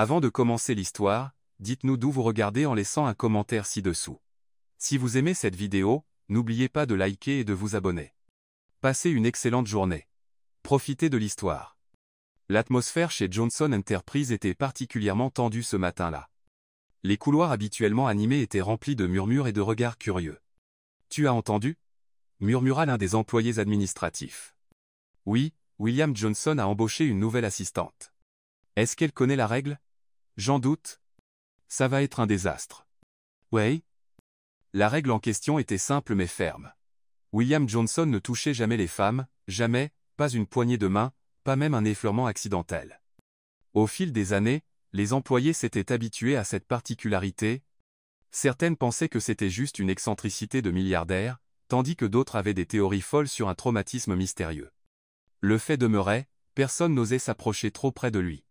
Avant de commencer l'histoire, dites-nous d'où vous regardez en laissant un commentaire ci-dessous. Si vous aimez cette vidéo, n'oubliez pas de liker et de vous abonner. Passez une excellente journée. Profitez de l'histoire. L'atmosphère chez Johnson Enterprises était particulièrement tendue ce matin-là. Les couloirs habituellement animés étaient remplis de murmures et de regards curieux. « Tu as entendu ?» murmura l'un des employés administratifs. « Oui, William Johnson a embauché une nouvelle assistante. Est-ce qu'elle connaît la règle ? J'en doute. Ça va être un désastre. » Oui. La règle en question était simple mais ferme. William Johnson ne touchait jamais les femmes, jamais, pas une poignée de main, pas même un effleurement accidentel. Au fil des années, les employés s'étaient habitués à cette particularité. Certaines pensaient que c'était juste une excentricité de milliardaire, tandis que d'autres avaient des théories folles sur un traumatisme mystérieux. Le fait demeurait, personne n'osait s'approcher trop près de lui.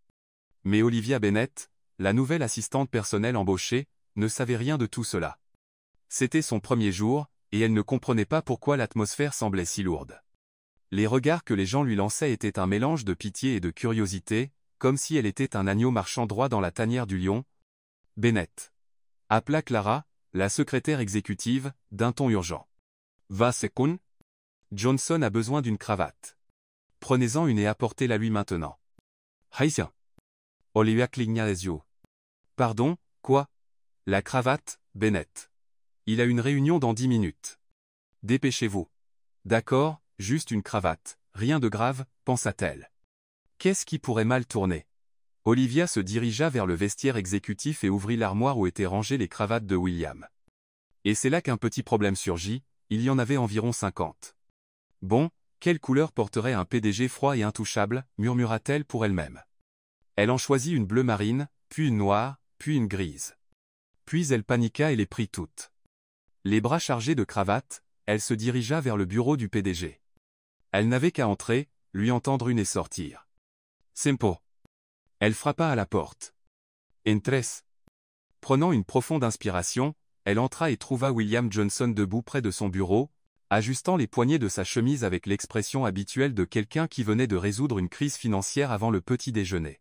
Mais Olivia Bennett, la nouvelle assistante personnelle embauchée, ne savait rien de tout cela. C'était son premier jour, et elle ne comprenait pas pourquoi l'atmosphère semblait si lourde. Les regards que les gens lui lançaient étaient un mélange de pitié et de curiosité, comme si elle était un agneau marchant droit dans la tanière du lion. « Bennett » appela Clara, la secrétaire exécutive, d'un ton urgent. « Va sekun ? Johnson a besoin d'une cravate. Prenez-en une et apportez-la lui maintenant. »« Haïtien » Olivia cligna les yeux. « Pardon, quoi ? La cravate, Bennett. Il a une réunion dans 10 minutes. Dépêchez-vous. »« D'accord, juste une cravate, rien de grave, pensa-t-elle. Qu'est-ce qui pourrait mal tourner ? » Olivia se dirigea vers le vestiaire exécutif et ouvrit l'armoire où étaient rangées les cravates de William. Et c'est là qu'un petit problème surgit, il y en avait environ 50. « Bon, quelle couleur porterait un PDG froid et intouchable » murmura-t-elle pour elle-même. Elle en choisit une bleu marine, puis une noire, puis une grise. Puis elle paniqua et les prit toutes. Les bras chargés de cravates, elle se dirigea vers le bureau du PDG. Elle n'avait qu'à entrer, lui en tendre une et sortir. Simpo. Elle frappa à la porte. Entres. Prenant une profonde inspiration, elle entra et trouva William Johnson debout près de son bureau, ajustant les poignets de sa chemise avec l'expression habituelle de quelqu'un qui venait de résoudre une crise financière avant le petit déjeuner.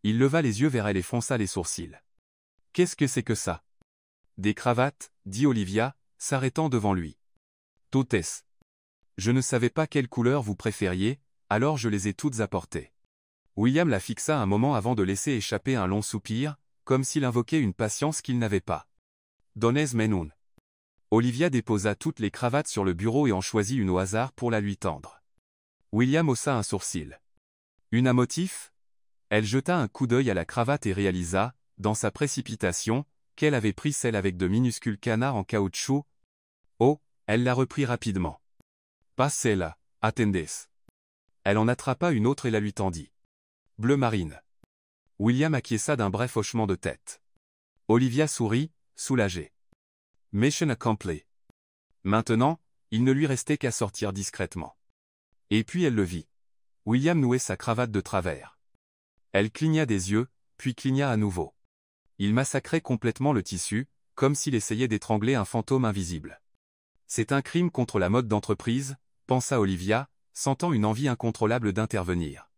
Il leva les yeux vers elle et fronça les sourcils. « Qu'est-ce que c'est que ça ? » Des cravates, dit Olivia, s'arrêtant devant lui. « Totes. Je ne savais pas quelle couleur vous préfériez, alors je les ai toutes apportées. » William la fixa un moment avant de laisser échapper un long soupir, comme s'il invoquait une patience qu'il n'avait pas. « Donnez menun. » Olivia déposa toutes les cravates sur le bureau et en choisit une au hasard pour la lui tendre. William haussa un sourcil. « Une à motif ?» Elle jeta un coup d'œil à la cravate et réalisa, dans sa précipitation, qu'elle avait pris celle avec de minuscules canards en caoutchouc. Oh, elle la reprit rapidement. « Pas celle-là, attendes. » Elle en attrapa une autre et la lui tendit. « Bleu marine. » William acquiesça d'un bref hochement de tête. Olivia sourit, soulagée. « Mission accomplie. » Maintenant, il ne lui restait qu'à sortir discrètement. Et puis elle le vit. William nouait sa cravate de travers. Elle cligna des yeux, puis cligna à nouveau. Il massacrait complètement le tissu, comme s'il essayait d'étrangler un fantôme invisible. C'est un crime contre la mode d'entreprise, pensa Olivia, sentant une envie incontrôlable d'intervenir.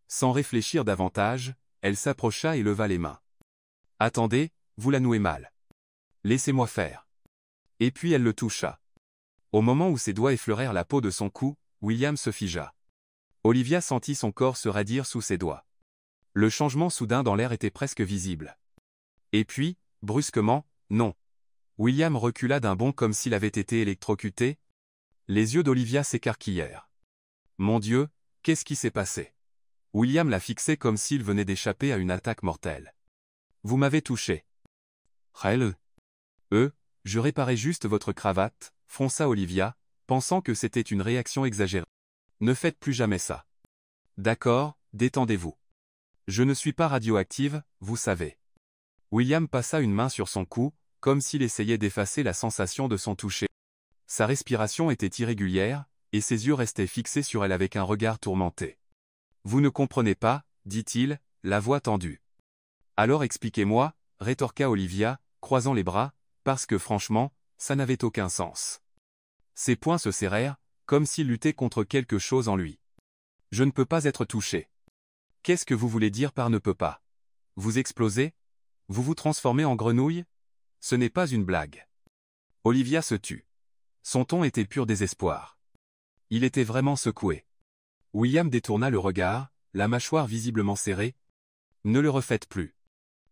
Sans réfléchir davantage, elle s'approcha et leva les mains. « Attendez, vous la nouez mal. Laissez-moi faire. » Et puis elle le toucha. Au moment où ses doigts effleurèrent la peau de son cou, William se figea. Olivia sentit son corps se raidir sous ses doigts. Le changement soudain dans l'air était presque visible. Et puis, brusquement, non. William recula d'un bond comme s'il avait été électrocuté. Les yeux d'Olivia s'écarquillèrent. Mon Dieu, qu'est-ce qui s'est passé ? William la fixait comme s'il venait d'échapper à une attaque mortelle. Vous m'avez touché. Raël. Je réparais juste votre cravate, fronça Olivia, pensant que c'était une réaction exagérée. Ne faites plus jamais ça. D'accord, détendez-vous. Je ne suis pas radioactive, vous savez. William passa une main sur son cou, comme s'il essayait d'effacer la sensation de son toucher. Sa respiration était irrégulière, et ses yeux restaient fixés sur elle avec un regard tourmenté. « Vous ne comprenez pas, dit-il, la voix tendue. »« Alors expliquez-moi, rétorqua Olivia, croisant les bras, parce que franchement, ça n'avait aucun sens. Ses poings se serrèrent, comme s'il luttait contre quelque chose en lui. « Je ne peux pas être touché. » « Qu'est-ce que vous voulez dire par ne peut pas ? Vous explosez? Vous vous transformez en grenouille? Ce n'est pas une blague. Olivia se tut. Son ton était pur désespoir. Il était vraiment secoué. William détourna le regard, la mâchoire visiblement serrée. Ne le refaites plus.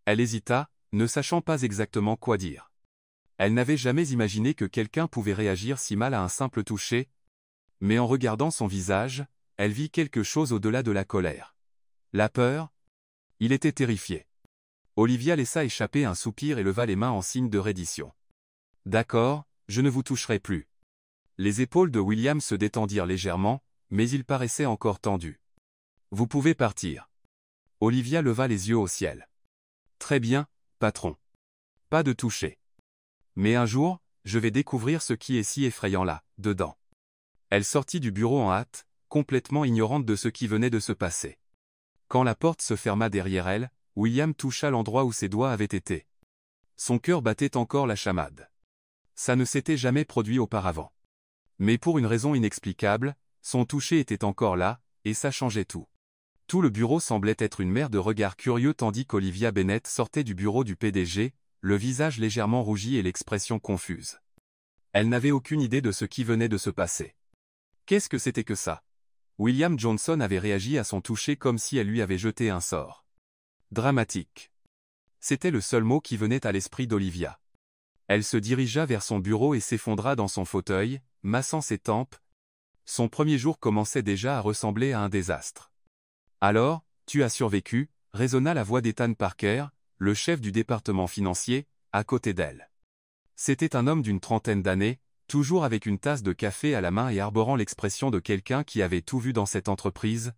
Elle hésita, ne sachant pas exactement quoi dire. Elle n'avait jamais imaginé que quelqu'un pouvait réagir si mal à un simple toucher, mais en regardant son visage, elle vit quelque chose au-delà de la colère. La peur? Il était terrifié. Olivia laissa échapper un soupir et leva les mains en signe de reddition. D'accord, je ne vous toucherai plus. Les épaules de William se détendirent légèrement, mais il paraissait encore tendu. Vous pouvez partir. Olivia leva les yeux au ciel. Très bien, patron. Pas de toucher. Mais un jour, je vais découvrir ce qui est si effrayant là, dedans. Elle sortit du bureau en hâte, complètement ignorante de ce qui venait de se passer. Quand la porte se ferma derrière elle, William toucha l'endroit où ses doigts avaient été. Son cœur battait encore la chamade. Ça ne s'était jamais produit auparavant. Mais pour une raison inexplicable, son toucher était encore là, et ça changeait tout. Tout le bureau semblait être une mer de regards curieux tandis qu'Olivia Bennett sortait du bureau du PDG, le visage légèrement rougi et l'expression confuse. Elle n'avait aucune idée de ce qui venait de se passer. Qu'est-ce que c'était que ça? William Johnson avait réagi à son toucher comme si elle lui avait jeté un sort. Dramatique. C'était le seul mot qui venait à l'esprit d'Olivia. Elle se dirigea vers son bureau et s'effondra dans son fauteuil, massant ses tempes. Son premier jour commençait déjà à ressembler à un désastre. Alors, tu as survécu, résonna la voix d'Ethan Parker, le chef du département financier, à côté d'elle. C'était un homme d'une trentaine d'années, toujours avec une tasse de café à la main et arborant l'expression de quelqu'un qui avait tout vu dans cette entreprise.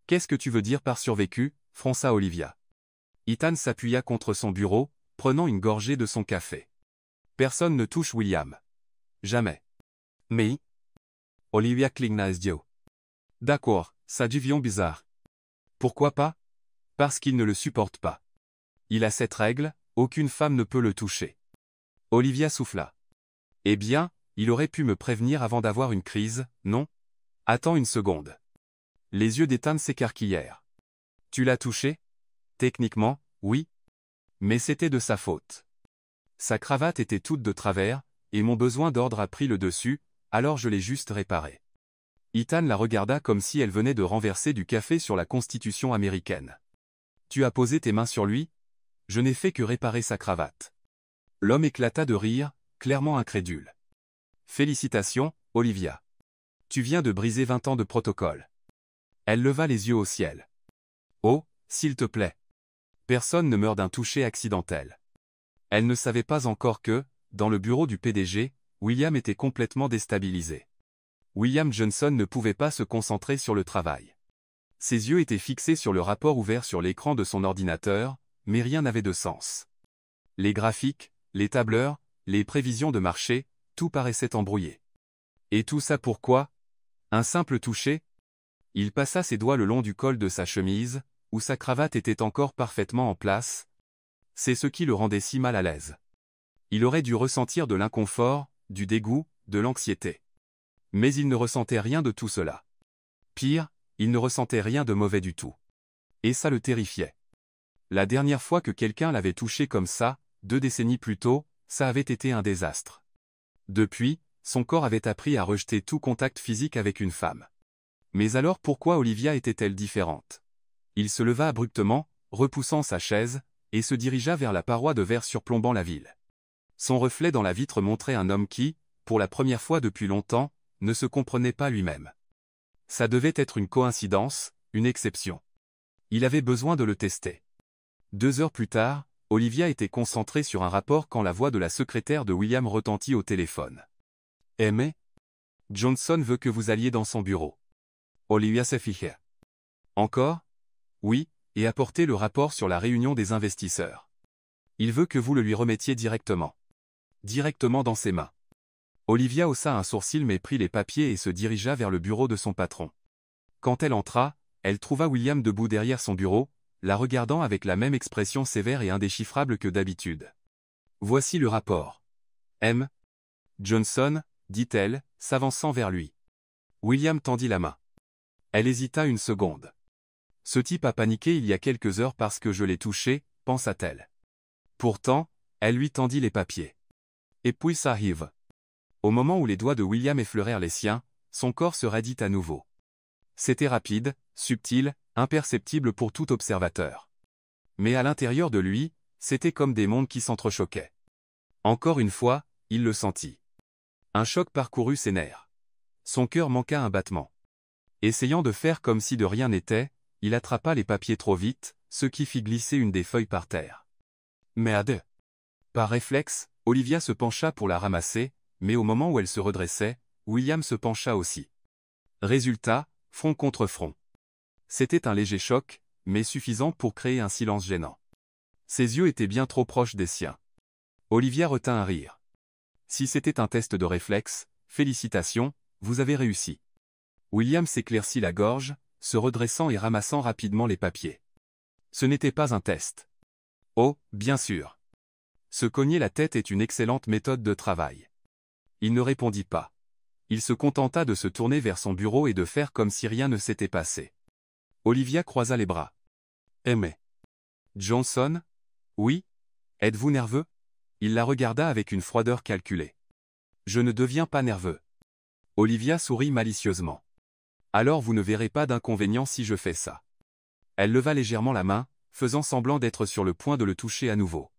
Qu'est-ce que tu veux dire par survécu? Fronça Olivia. Ethan s'appuya contre son bureau, prenant une gorgée de son café. Personne ne touche William. Jamais. Mais? Olivia cligna les yeux. D'accord, ça devient bizarre. Pourquoi pas? Parce qu'il ne le supporte pas. Il a cette règle, aucune femme ne peut le toucher. Olivia souffla. Eh bien, il aurait pu me prévenir avant d'avoir une crise, non? Attends une seconde. Les yeux d'Ethan s'écarquillèrent. Tu l'as touché? Techniquement, oui. Mais c'était de sa faute. Sa cravate était toute de travers, et mon besoin d'ordre a pris le dessus, alors je l'ai juste réparée. Ethan la regarda comme si elle venait de renverser du café sur la Constitution américaine. Tu as posé tes mains sur lui? Je n'ai fait que réparer sa cravate. L'homme éclata de rire, clairement incrédule. Félicitations, Olivia. Tu viens de briser 20 ans de protocole. Elle leva les yeux au ciel. Oh, s'il te plaît. Personne ne meurt d'un toucher accidentel. Elle ne savait pas encore que, dans le bureau du PDG, William était complètement déstabilisé. William Johnson ne pouvait pas se concentrer sur le travail. Ses yeux étaient fixés sur le rapport ouvert sur l'écran de son ordinateur, mais rien n'avait de sens. Les graphiques, les tableurs, les prévisions de marché, tout paraissait embrouillé. Et tout ça pourquoi? Un simple toucher? Il passa ses doigts le long du col de sa chemise, où sa cravate était encore parfaitement en place. C'est ce qui le rendait si mal à l'aise. Il aurait dû ressentir de l'inconfort, du dégoût, de l'anxiété. Mais il ne ressentait rien de tout cela. Pire, il ne ressentait rien de mauvais du tout. Et ça le terrifiait. La dernière fois que quelqu'un l'avait touché comme ça, 2 décennies plus tôt, ça avait été un désastre. Depuis, son corps avait appris à rejeter tout contact physique avec une femme. Mais alors pourquoi Olivia était-elle différente? Il se leva abruptement, repoussant sa chaise, et se dirigea vers la paroi de verre surplombant la ville. Son reflet dans la vitre montrait un homme qui, pour la première fois depuis longtemps, ne se comprenait pas lui-même. Ça devait être une coïncidence, une exception. Il avait besoin de le tester. 2 heures plus tard, Olivia était concentrée sur un rapport quand la voix de la secrétaire de William retentit au téléphone. « Aimé? Johnson veut que vous alliez dans son bureau. » Olivia se fija. « Encore? » « Oui, et apporter le rapport sur la réunion des investisseurs. Il veut que vous le lui remettiez directement. Directement dans ses mains. » Olivia haussa un sourcil mais prit les papiers et se dirigea vers le bureau de son patron. Quand elle entra, elle trouva William debout derrière son bureau, la regardant avec la même expression sévère et indéchiffrable que d'habitude. « Voici le rapport. M. Johnson, dit-elle, s'avançant vers lui. William tendit la main. Elle hésita une seconde. Ce type a paniqué il y a quelques heures parce que je l'ai touché, pensa-t-elle. Pourtant, elle lui tendit les papiers. Et puis ça arrive. Au moment où les doigts de William effleurèrent les siens, son corps se raidit à nouveau. C'était rapide, subtil, imperceptible pour tout observateur. Mais à l'intérieur de lui, c'était comme des mondes qui s'entrechoquaient. Encore une fois, il le sentit. Un choc parcourut ses nerfs. Son cœur manqua un battement. Essayant de faire comme si de rien n'était, il attrapa les papiers trop vite, ce qui fit glisser une des feuilles par terre. Merde! Par réflexe, Olivia se pencha pour la ramasser, mais au moment où elle se redressait, William se pencha aussi. Résultat, front contre front. C'était un léger choc, mais suffisant pour créer un silence gênant. Ses yeux étaient bien trop proches des siens. Olivia retint un rire. Si c'était un test de réflexe, félicitations, vous avez réussi. William s'éclaircit la gorge, se redressant et ramassant rapidement les papiers. Ce n'était pas un test. Oh, bien sûr. Se cogner la tête est une excellente méthode de travail. Il ne répondit pas. Il se contenta de se tourner vers son bureau et de faire comme si rien ne s'était passé. Olivia croisa les bras. Mais Johnson? Oui? Êtes-vous nerveux? Il la regarda avec une froideur calculée. Je ne deviens pas nerveux. Olivia sourit malicieusement. Alors vous ne verrez pas d'inconvénient si je fais ça. Elle leva légèrement la main, faisant semblant d'être sur le point de le toucher à nouveau.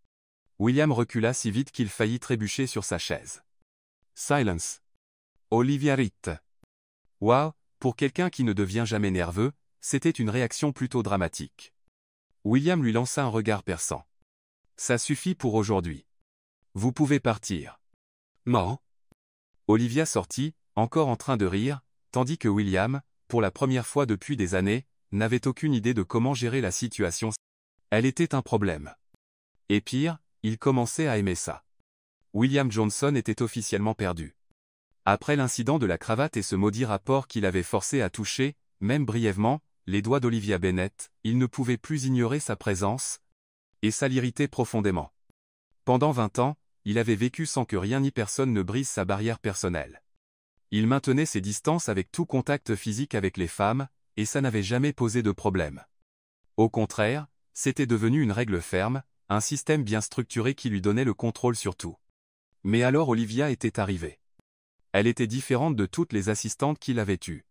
William recula si vite qu'il faillit trébucher sur sa chaise. Silence. Olivia Ritt. Waouh, pour quelqu'un qui ne devient jamais nerveux, c'était une réaction plutôt dramatique. William lui lança un regard perçant. Ça suffit pour aujourd'hui. Vous pouvez partir. Non. Olivia sortit, encore en train de rire, tandis que William, pour la première fois depuis des années, n'avait aucune idée de comment gérer la situation. Elle était un problème. Et pire, il commençait à aimer ça. William Johnson était officiellement perdu. Après l'incident de la cravate et ce maudit rapport qui l'avait forcé à toucher, même brièvement, les doigts d'Olivia Bennett, il ne pouvait plus ignorer sa présence, et ça l'irritait profondément. Pendant 20 ans, il avait vécu sans que rien ni personne ne brise sa barrière personnelle. Il maintenait ses distances avec tout contact physique avec les femmes, et ça n'avait jamais posé de problème. Au contraire, c'était devenu une règle ferme, un système bien structuré qui lui donnait le contrôle sur tout. Mais alors Olivia était arrivée. Elle était différente de toutes les assistantes qu'il avait eues.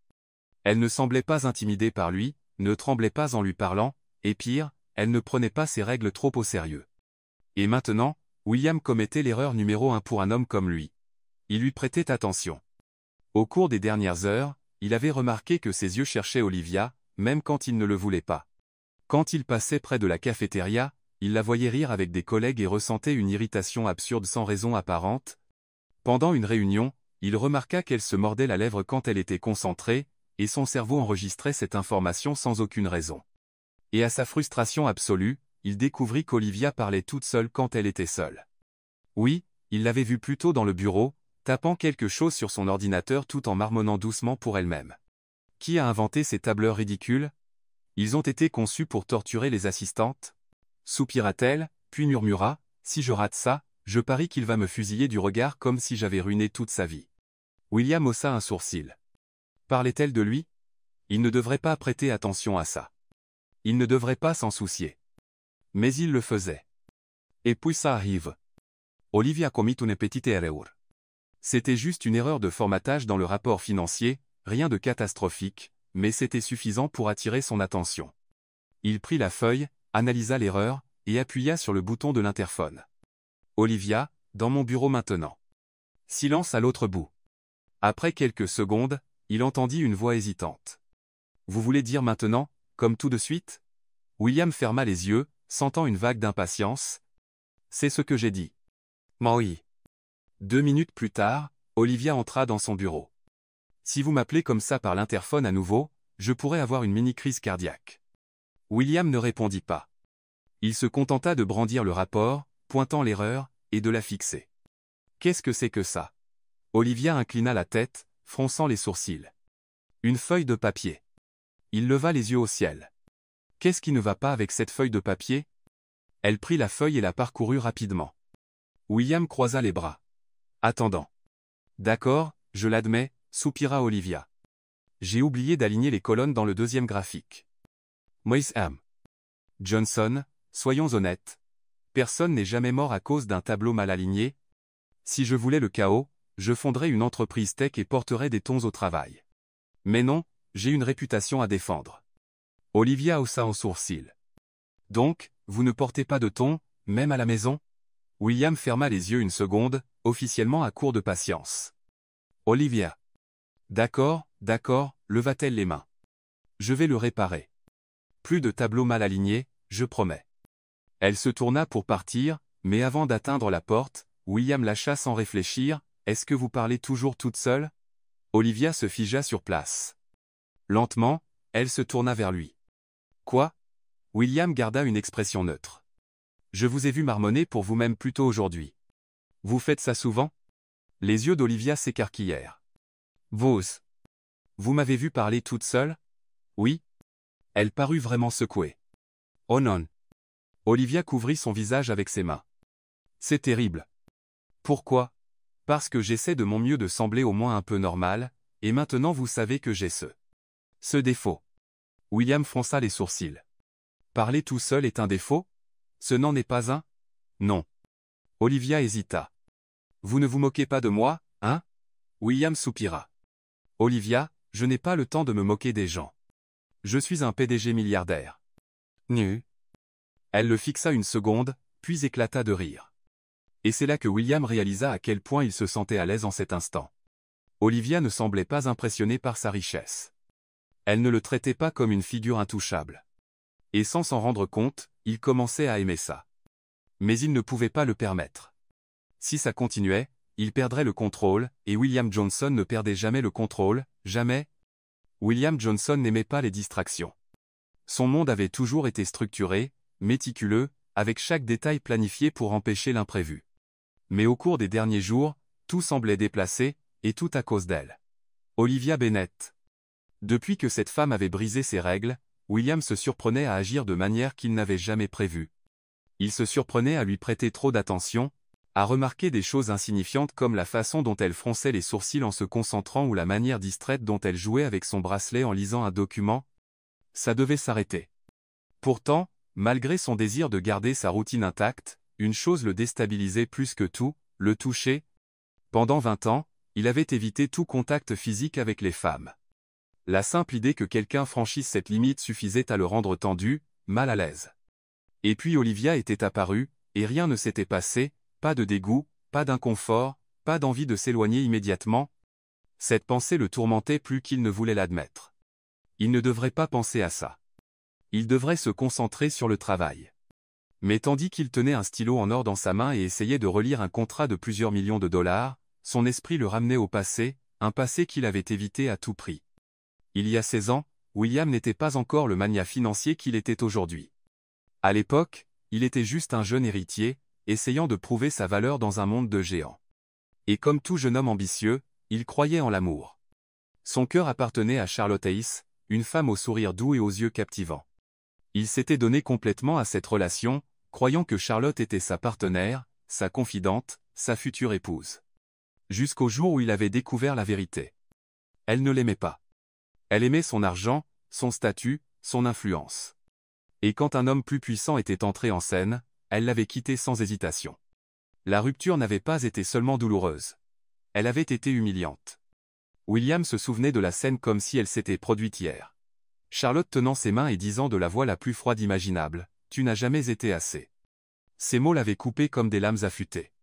Elle ne semblait pas intimidée par lui, ne tremblait pas en lui parlant, et pire, elle ne prenait pas ses règles trop au sérieux. Et maintenant, William commettait l'erreur numéro 1 pour un homme comme lui. Il lui prêtait attention. Au cours des dernières heures, il avait remarqué que ses yeux cherchaient Olivia, même quand il ne le voulait pas. Quand il passait près de la cafétéria, il la voyait rire avec des collègues et ressentait une irritation absurde sans raison apparente. Pendant une réunion, il remarqua qu'elle se mordait la lèvre quand elle était concentrée, et son cerveau enregistrait cette information sans aucune raison. Et à sa frustration absolue, il découvrit qu'Olivia parlait toute seule quand elle était seule. Oui, il l'avait vue plus tôt dans le bureau, tapant quelque chose sur son ordinateur tout en marmonnant doucement pour elle-même. Qui a inventé ces tableurs ridicules? Ils ont été conçus pour torturer les assistantes? Soupira-t-elle, puis murmura, si je rate ça, je parie qu'il va me fusiller du regard comme si j'avais ruiné toute sa vie. William haussa un sourcil. Parlait-elle de lui? Il ne devrait pas prêter attention à ça. Il ne devrait pas s'en soucier. Mais il le faisait. Et puis ça arrive. Olivia commit une petite erreur. C'était juste une erreur de formatage dans le rapport financier, rien de catastrophique, mais c'était suffisant pour attirer son attention. Il prit la feuille, analysa l'erreur, et appuya sur le bouton de l'interphone. Olivia, dans mon bureau maintenant. Silence à l'autre bout. Après quelques secondes, il entendit une voix hésitante. Vous voulez dire maintenant, comme tout de suite? William ferma les yeux, sentant une vague d'impatience. C'est ce que j'ai dit. Oui. 2 minutes plus tard, Olivia entra dans son bureau. Si vous m'appelez comme ça par l'interphone à nouveau, je pourrais avoir une mini-crise cardiaque. William ne répondit pas. Il se contenta de brandir le rapport, pointant l'erreur, et de la fixer. Qu'est-ce que c'est que ça? Olivia inclina la tête, fronçant les sourcils. Une feuille de papier. Il leva les yeux au ciel. Qu'est-ce qui ne va pas avec cette feuille de papier? Elle prit la feuille et la parcourut rapidement. William croisa les bras. Attendant. D'accord, je l'admets, soupira Olivia. J'ai oublié d'aligner les colonnes dans le deuxième graphique. Moïse M. Johnson, soyons honnêtes. Personne n'est jamais mort à cause d'un tableau mal aligné. Si je voulais le chaos, je fonderais une entreprise tech et porterais des tons au travail. Mais non, j'ai une réputation à défendre. Olivia haussa un sourcil. Donc, vous ne portez pas de ton, même à la maison? William ferma les yeux une seconde, officiellement à court de patience. Olivia. D'accord, leva-t-elle les mains. Je vais le réparer. Plus de tableau mal aligné, je promets. Elle se tourna pour partir, mais avant d'atteindre la porte, William lâcha sans réfléchir. Est-ce que vous parlez toujours toute seule? Olivia se figea sur place. Lentement, elle se tourna vers lui. Quoi? William garda une expression neutre. Je vous ai vu marmonner pour vous-même plus tôt aujourd'hui. Vous faites ça souvent? Les yeux d'Olivia s'écarquillèrent. Vous m'avez vu parler toute seule? Oui. Elle parut vraiment secouée. Oh non. Olivia couvrit son visage avec ses mains. C'est terrible. Pourquoi? Parce que j'essaie de mon mieux de sembler au moins un peu normal, et maintenant vous savez que j'ai ce défaut. William fronça les sourcils. Parler tout seul est un défaut? Ce n'en est pas un? Non. Olivia hésita. Vous ne vous moquez pas de moi, hein? William soupira. Olivia, je n'ai pas le temps de me moquer des gens. Je suis un PDG milliardaire. Nu. Elle le fixa une seconde, puis éclata de rire. Et c'est là que William réalisa à quel point il se sentait à l'aise en cet instant. Olivia ne semblait pas impressionnée par sa richesse. Elle ne le traitait pas comme une figure intouchable. Et sans s'en rendre compte, il commençait à aimer ça. Mais il ne pouvait pas le permettre. Si ça continuait, il perdrait le contrôle, et William Johnson ne perdait jamais le contrôle, jamais. William Johnson n'aimait pas les distractions. Son monde avait toujours été structuré, méticuleux, avec chaque détail planifié pour empêcher l'imprévu. Mais au cours des derniers jours, tout semblait déplacé, et tout à cause d'elle. Olivia Bennett. Depuis que cette femme avait brisé ses règles, William se surprenait à agir de manière qu'il n'avait jamais prévue. Il se surprenait à lui prêter trop d'attention, à remarquer des choses insignifiantes comme la façon dont elle fronçait les sourcils en se concentrant ou la manière distraite dont elle jouait avec son bracelet en lisant un document. Ça devait s'arrêter. Pourtant, malgré son désir de garder sa routine intacte, une chose le déstabilisait plus que tout, le toucher. Pendant 20 ans, il avait évité tout contact physique avec les femmes. La simple idée que quelqu'un franchisse cette limite suffisait à le rendre tendu, mal à l'aise. Et puis Olivia était apparue, et rien ne s'était passé, pas de dégoût, pas d'inconfort, pas d'envie de s'éloigner immédiatement. Cette pensée le tourmentait plus qu'il ne voulait l'admettre. Il ne devrait pas penser à ça. Il devrait se concentrer sur le travail. Mais tandis qu'il tenait un stylo en or dans sa main et essayait de relire un contrat de plusieurs millions de dollars, son esprit le ramenait au passé, un passé qu'il avait évité à tout prix. Il y a 16 ans, William n'était pas encore le magnat financier qu'il était aujourd'hui. À l'époque, il était juste un jeune héritier, essayant de prouver sa valeur dans un monde de géants. Et comme tout jeune homme ambitieux, il croyait en l'amour. Son cœur appartenait à Charlotte Hayes, une femme au sourire doux et aux yeux captivants. Il s'était donné complètement à cette relation, croyant que Charlotte était sa partenaire, sa confidente, sa future épouse. Jusqu'au jour où il avait découvert la vérité. Elle ne l'aimait pas. Elle aimait son argent, son statut, son influence. Et quand un homme plus puissant était entré en scène, elle l'avait quitté sans hésitation. La rupture n'avait pas été seulement douloureuse. Elle avait été humiliante. William se souvenait de la scène comme si elle s'était produite hier. Charlotte tenant ses mains et disant de la voix la plus froide imaginable, « Tu n'as jamais été assez ». Ces mots l'avaient coupé comme des lames affûtées.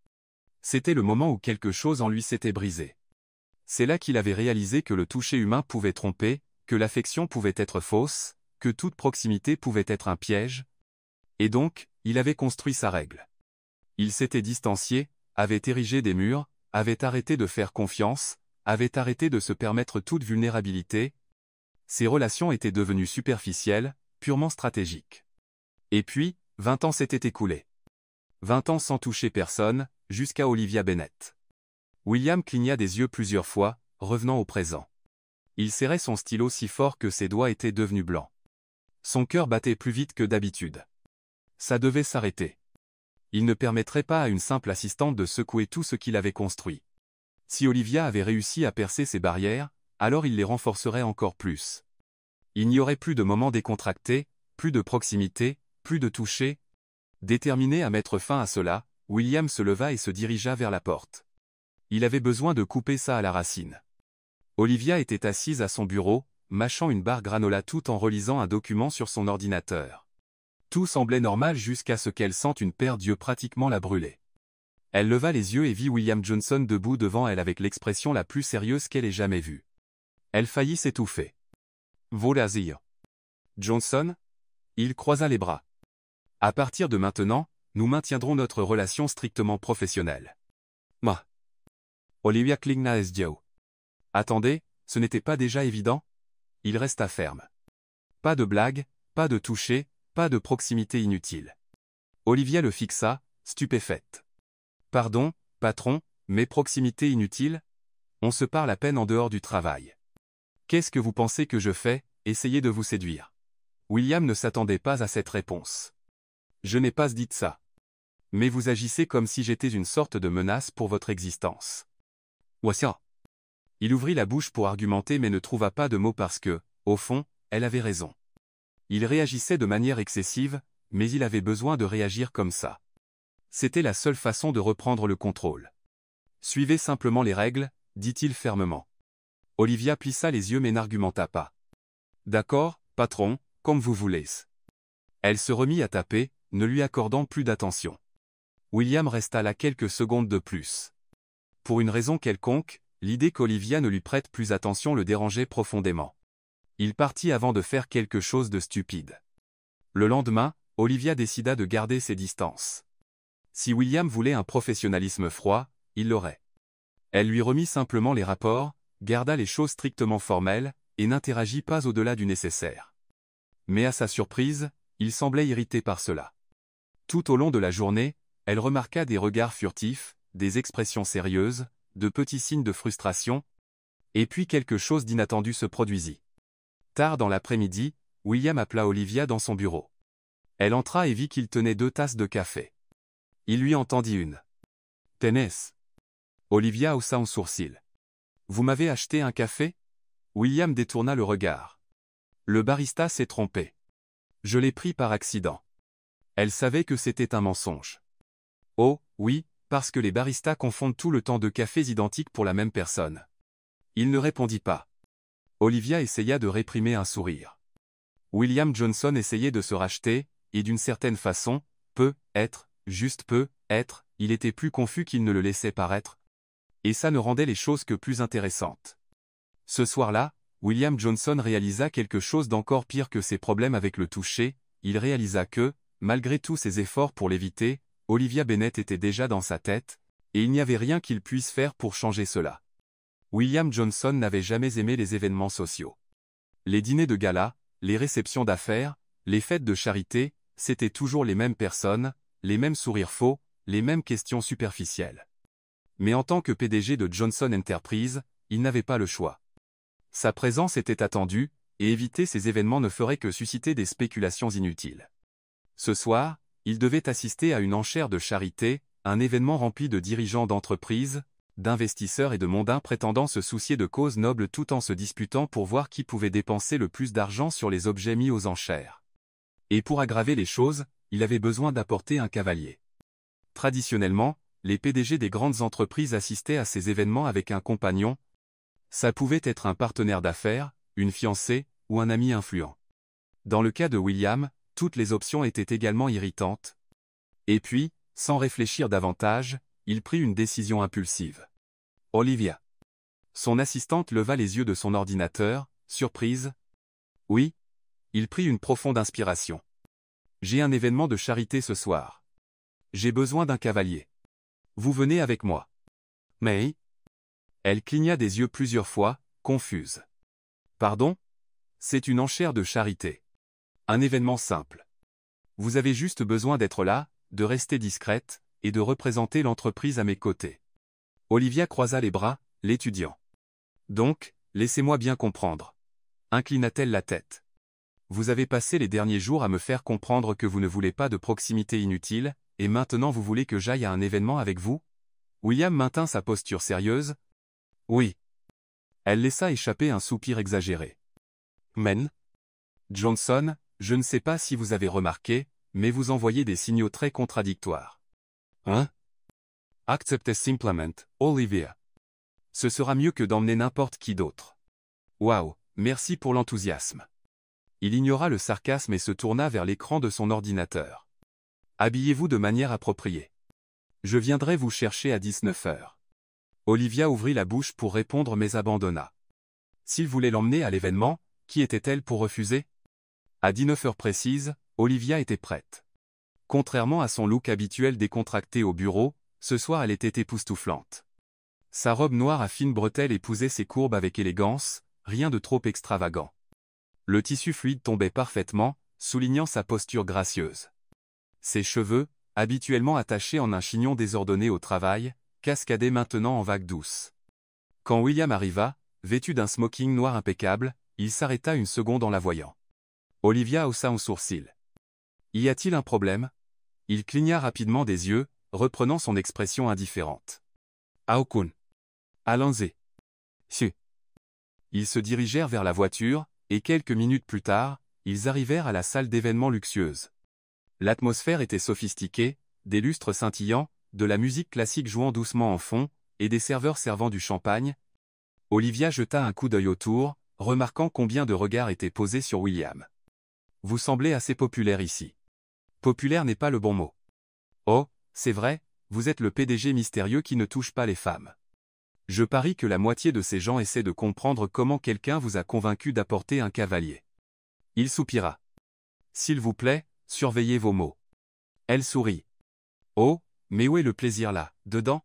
C'était le moment où quelque chose en lui s'était brisé. C'est là qu'il avait réalisé que le toucher humain pouvait tromper, que l'affection pouvait être fausse, que toute proximité pouvait être un piège. Et donc, il avait construit sa règle. Il s'était distancié, avait érigé des murs, avait arrêté de faire confiance, avait arrêté de se permettre toute vulnérabilité. Ses relations étaient devenues superficielles, purement stratégiques. Et puis, 20 ans s'étaient écoulés. 20 ans sans toucher personne, jusqu'à Olivia Bennett. William cligna des yeux plusieurs fois, revenant au présent. Il serrait son stylo si fort que ses doigts étaient devenus blancs. Son cœur battait plus vite que d'habitude. Ça devait s'arrêter. Il ne permettrait pas à une simple assistante de secouer tout ce qu'il avait construit. Si Olivia avait réussi à percer ses barrières, alors il les renforcerait encore plus. Il n'y aurait plus de moments décontractés, plus de proximité, plus de toucher. Déterminé à mettre fin à cela, William se leva et se dirigea vers la porte. Il avait besoin de couper ça à la racine. Olivia était assise à son bureau, mâchant une barre granola tout en relisant un document sur son ordinateur. Tout semblait normal jusqu'à ce qu'elle sente une paire d'yeux pratiquement la brûler. Elle leva les yeux et vit William Johnson debout devant elle avec l'expression la plus sérieuse qu'elle ait jamais vue. Elle faillit s'étouffer. « Volazir. Johnson ?» Il croisa les bras. « À partir de maintenant, nous maintiendrons notre relation strictement professionnelle. » Ma. Olivia cligna les yeux. « Attendez, ce n'était pas déjà évident ?» Il resta ferme. Pas de blague, pas de toucher, pas de proximité inutile. Olivia le fixa, stupéfaite. « Pardon, patron, mais proximité inutile ? On se parle à peine en dehors du travail. Qu'est-ce que vous pensez que je fais, essayer de vous séduire ?» William ne s'attendait pas à cette réponse. « Je n'ai pas dit ça. Mais vous agissez comme si j'étais une sorte de menace pour votre existence. » Wassia. Il ouvrit la bouche pour argumenter mais ne trouva pas de mots parce que, au fond, elle avait raison. Il réagissait de manière excessive, mais il avait besoin de réagir comme ça. C'était la seule façon de reprendre le contrôle. « Suivez simplement les règles, » dit-il fermement. Olivia plissa les yeux mais n'argumenta pas. « D'accord, patron, comme vous voulez. » Elle se remit à taper, ne lui accordant plus d'attention. William resta là quelques secondes de plus. Pour une raison quelconque, l'idée qu'Olivia ne lui prête plus attention le dérangeait profondément. Il partit avant de faire quelque chose de stupide. Le lendemain, Olivia décida de garder ses distances. Si William voulait un professionnalisme froid, il l'aurait. Elle lui remit simplement les rapports, garda les choses strictement formelles, et n'interagit pas au-delà du nécessaire. Mais à sa surprise, il semblait irrité par cela. Tout au long de la journée, elle remarqua des regards furtifs, des expressions sérieuses, de petits signes de frustration, et puis quelque chose d'inattendu se produisit. Tard dans l'après-midi, William appela Olivia dans son bureau. Elle entra et vit qu'il tenait 2 tasses de café. Il lui en tendit une. « Tenez. » Olivia haussa un sourcil. « Vous m'avez acheté un café ?» William détourna le regard. Le barista s'est trompé. Je l'ai pris par accident. Elle savait que c'était un mensonge. Oh, oui, parce que les baristas confondent tout le temps 2 cafés identiques pour la même personne. Il ne répondit pas. Olivia essaya de réprimer un sourire. William Johnson essayait de se racheter, et d'une certaine façon, juste peut-être, il était plus confus qu'il ne le laissait paraître. Et ça ne rendait les choses que plus intéressantes. Ce soir-là, William Johnson réalisa quelque chose d'encore pire que ses problèmes avec le toucher, il réalisa que, malgré tous ses efforts pour l'éviter, Olivia Bennett était déjà dans sa tête, et il n'y avait rien qu'il puisse faire pour changer cela. William Johnson n'avait jamais aimé les événements sociaux. Les dîners de gala, les réceptions d'affaires, les fêtes de charité, c'étaient toujours les mêmes personnes, les mêmes sourires faux, les mêmes questions superficielles. Mais en tant que PDG de Johnson Enterprises, il n'avait pas le choix. Sa présence était attendue, et éviter ces événements ne ferait que susciter des spéculations inutiles. Ce soir, il devait assister à une enchère de charité, un événement rempli de dirigeants d'entreprises, d'investisseurs et de mondains prétendant se soucier de causes nobles tout en se disputant pour voir qui pouvait dépenser le plus d'argent sur les objets mis aux enchères. Et pour aggraver les choses, il avait besoin d'apporter un cavalier. Traditionnellement, les PDG des grandes entreprises assistaient à ces événements avec un compagnon. Ça pouvait être un partenaire d'affaires, une fiancée, ou un ami influent. Dans le cas de William, toutes les options étaient également irritantes. Et puis, sans réfléchir davantage, il prit une décision impulsive. Olivia. Son assistante leva les yeux de son ordinateur, surprise. Oui. Il prit une profonde inspiration. J'ai un événement de charité ce soir. J'ai besoin d'un cavalier. Vous venez avec moi. Mais... Elle cligna des yeux plusieurs fois, confuse. Pardon ? C'est une enchère de charité. Un événement simple. Vous avez juste besoin d'être là, de rester discrète, et de représenter l'entreprise à mes côtés. Olivia croisa les bras, l'étudiant. Donc, laissez-moi bien comprendre. Inclina-t-elle la tête. Vous avez passé les derniers jours à me faire comprendre que vous ne voulez pas de proximité inutile, et maintenant vous voulez que j'aille à un événement avec vous ? William maintint sa posture sérieuse. Oui. Elle laissa échapper un soupir exagéré. Men. Johnson, je ne sais pas si vous avez remarqué, mais vous envoyez des signaux très contradictoires. Hein? Acceptez simplement, Olivia. Ce sera mieux que d'emmener n'importe qui d'autre. Waouh, merci pour l'enthousiasme. Il ignora le sarcasme et se tourna vers l'écran de son ordinateur. Habillez-vous de manière appropriée. Je viendrai vous chercher à 19 heures. Olivia ouvrit la bouche pour répondre mais abandonna. S'il voulait l'emmener à l'événement, qui était-elle pour refuser? À 19 heures précises, Olivia était prête. Contrairement à son look habituel décontracté au bureau, ce soir elle était époustouflante. Sa robe noire à fines bretelles épousait ses courbes avec élégance, rien de trop extravagant. Le tissu fluide tombait parfaitement, soulignant sa posture gracieuse. Ses cheveux, habituellement attachés en un chignon désordonné au travail, cascadaient maintenant en vagues douces. Quand William arriva, vêtu d'un smoking noir impeccable, il s'arrêta une seconde en la voyant. Olivia haussa un sourcil. Y a-t-il un problème? Il cligna rapidement des yeux, reprenant son expression indifférente. Aokun. Allons-y. Su. Ils se dirigèrent vers la voiture, et quelques minutes plus tard, ils arrivèrent à la salle d'événements luxueuse. L'atmosphère était sophistiquée, des lustres scintillants, de la musique classique jouant doucement en fond, et des serveurs servant du champagne. Olivia jeta un coup d'œil autour, remarquant combien de regards étaient posés sur William. Vous semblez assez populaire ici. Populaire n'est pas le bon mot. Oh, c'est vrai, vous êtes le PDG mystérieux qui ne touche pas les femmes. Je parie que la moitié de ces gens essaient de comprendre comment quelqu'un vous a convaincu d'apporter un cavalier. Il soupira. S'il vous plaît, surveillez vos mots. Elle sourit. Oh, mais où est le plaisir là, dedans?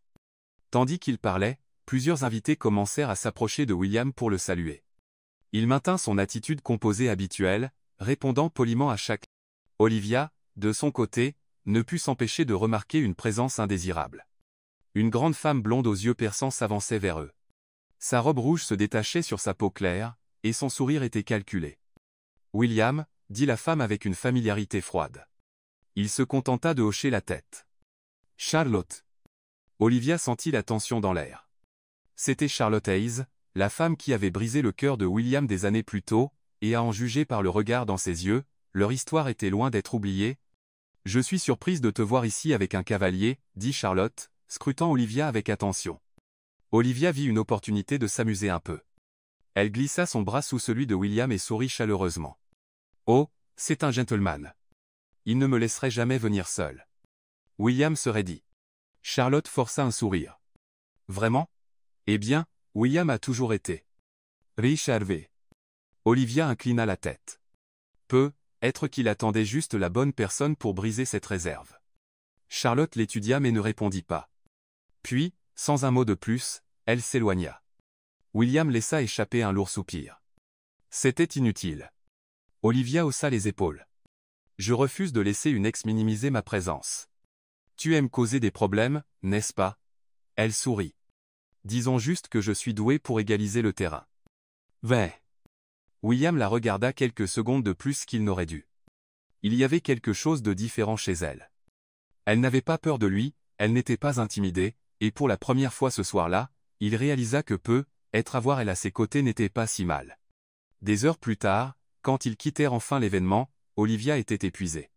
Tandis qu'il parlait, plusieurs invités commencèrent à s'approcher de William pour le saluer. Il maintint son attitude composée habituelle, répondant poliment à chaque. Olivia, de son côté, ne put s'empêcher de remarquer une présence indésirable. Une grande femme blonde aux yeux perçants s'avançait vers eux. Sa robe rouge se détachait sur sa peau claire, et son sourire était calculé. William, dit la femme avec une familiarité froide. Il se contenta de hocher la tête. Charlotte. Olivia sentit la tension dans l'air. C'était Charlotte Hayes, la femme qui avait brisé le cœur de William des années plus tôt, et à en juger par le regard dans ses yeux, leur histoire était loin d'être oubliée. Je suis surprise de te voir ici avec un cavalier, dit Charlotte, scrutant Olivia avec attention. Olivia vit une opportunité de s'amuser un peu. Elle glissa son bras sous celui de William et sourit chaleureusement. Oh, c'est un gentleman. Il ne me laisserait jamais venir seul. William se raidit. Charlotte força un sourire. Vraiment? Eh bien, William a toujours été. Riche Harvey. Olivia inclina la tête. Être qu'il attendait juste la bonne personne pour briser cette réserve. Charlotte l'étudia mais ne répondit pas. Puis, sans un mot de plus, elle s'éloigna. William laissa échapper un lourd soupir. C'était inutile. Olivia haussa les épaules. Je refuse de laisser une ex minimiser ma présence. Tu aimes causer des problèmes, n'est-ce pas? Elle sourit. Disons juste que je suis doué pour égaliser le terrain. Ouais. William la regarda quelques secondes de plus qu'il n'aurait dû. Il y avait quelque chose de différent chez elle. Elle n'avait pas peur de lui, elle n'était pas intimidée, et pour la première fois ce soir-là, il réalisa que être à voir elle à ses côtés n'était pas si mal. Des heures plus tard, quand ils quittèrent enfin l'événement, Olivia était épuisée.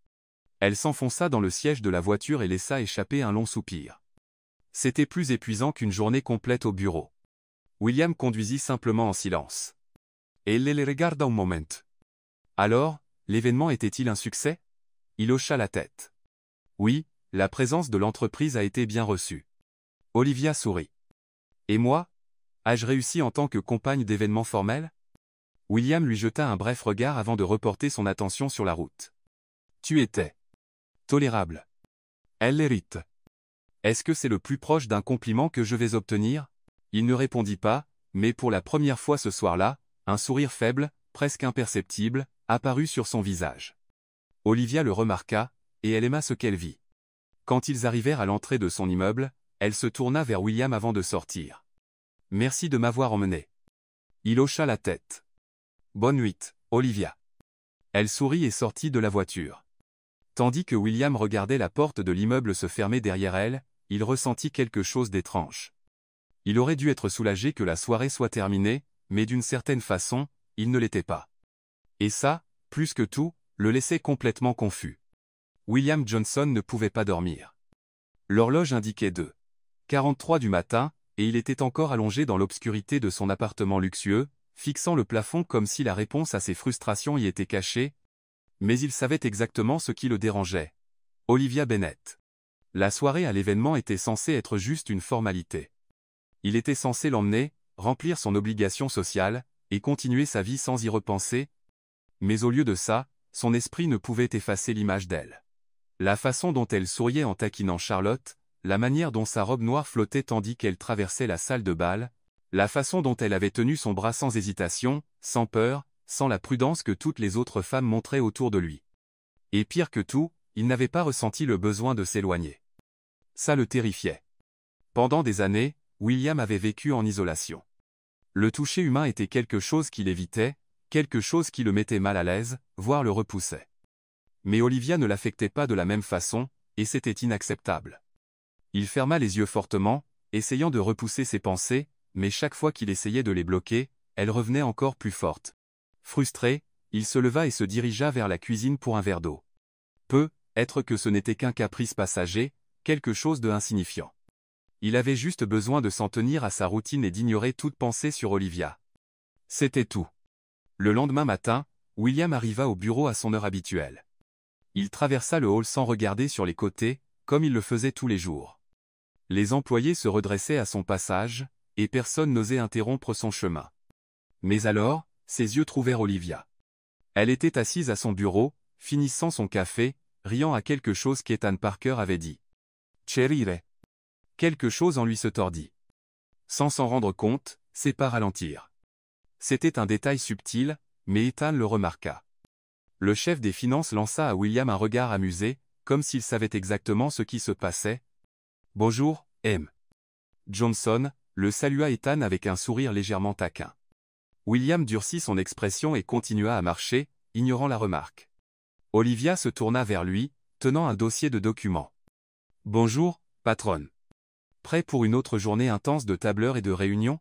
Elle s'enfonça dans le siège de la voiture et laissa échapper un long soupir. C'était plus épuisant qu'une journée complète au bureau. William conduisit simplement en silence. Elle les regarda un moment. Alors, l'événement était-il un succès? Il hocha la tête. Oui, la présence de l'entreprise a été bien reçue. Olivia sourit. Et moi? Ai-je réussi en tant que compagne d'événements formels? William lui jeta un bref regard avant de reporter son attention sur la route. Tu étais tolérable. Elle l'hérite. Est-ce que c'est le plus proche d'un compliment que je vais obtenir? Il ne répondit pas, mais pour la première fois ce soir-là, un sourire faible, presque imperceptible, apparut sur son visage. Olivia le remarqua, et elle aima ce qu'elle vit. Quand ils arrivèrent à l'entrée de son immeuble, elle se tourna vers William avant de sortir. Merci de m'avoir emmené. Il hocha la tête. Bonne nuit, Olivia. Elle sourit et sortit de la voiture. Tandis que William regardait la porte de l'immeuble se fermer derrière elle, il ressentit quelque chose d'étrange. Il aurait dû être soulagé que la soirée soit terminée, mais d'une certaine façon, il ne l'était pas. Et ça, plus que tout, le laissait complètement confus. William Johnson ne pouvait pas dormir. L'horloge indiquait 2h43 du matin, et il était encore allongé dans l'obscurité de son appartement luxueux, fixant le plafond comme si la réponse à ses frustrations y était cachée. Mais il savait exactement ce qui le dérangeait. Olivia Bennett. La soirée à l'événement était censée être juste une formalité. Il était censé l'emmener, remplir son obligation sociale, et continuer sa vie sans y repenser. Mais au lieu de ça, son esprit ne pouvait effacer l'image d'elle. La façon dont elle souriait en taquinant Charlotte, la manière dont sa robe noire flottait tandis qu'elle traversait la salle de bal, la façon dont elle avait tenu son bras sans hésitation, sans peur, sans la prudence que toutes les autres femmes montraient autour de lui. Et pire que tout, il n'avait pas ressenti le besoin de s'éloigner. Ça le terrifiait. Pendant des années, William avait vécu en isolation. Le toucher humain était quelque chose qu'il évitait, quelque chose qui le mettait mal à l'aise, voire le repoussait. Mais Olivia ne l'affectait pas de la même façon, et c'était inacceptable. Il ferma les yeux fortement, essayant de repousser ses pensées, mais chaque fois qu'il essayait de les bloquer, elles revenaient encore plus fortes. Frustré, il se leva et se dirigea vers la cuisine pour un verre d'eau. Peut-être que ce n'était qu'un caprice passager, quelque chose de insignifiant. Il avait juste besoin de s'en tenir à sa routine et d'ignorer toute pensée sur Olivia. C'était tout. Le lendemain matin, William arriva au bureau à son heure habituelle. Il traversa le hall sans regarder sur les côtés, comme il le faisait tous les jours. Les employés se redressaient à son passage, et personne n'osait interrompre son chemin. Mais alors, ses yeux trouvèrent Olivia. Elle était assise à son bureau, finissant son café, riant à quelque chose qu'Ethan Parker avait dit. Cherire. Quelque chose en lui se tordit. Sans s'en rendre compte, ses pas ralentirent. C'était un détail subtil, mais Ethan le remarqua. Le chef des finances lança à William un regard amusé, comme s'il savait exactement ce qui se passait. « Bonjour, M. Johnson », le salua Ethan avec un sourire légèrement taquin. William durcit son expression et continua à marcher, ignorant la remarque. Olivia se tourna vers lui, tenant un dossier de documents. « Bonjour, patronne. Prêt pour une autre journée intense de tableurs et de réunions ?»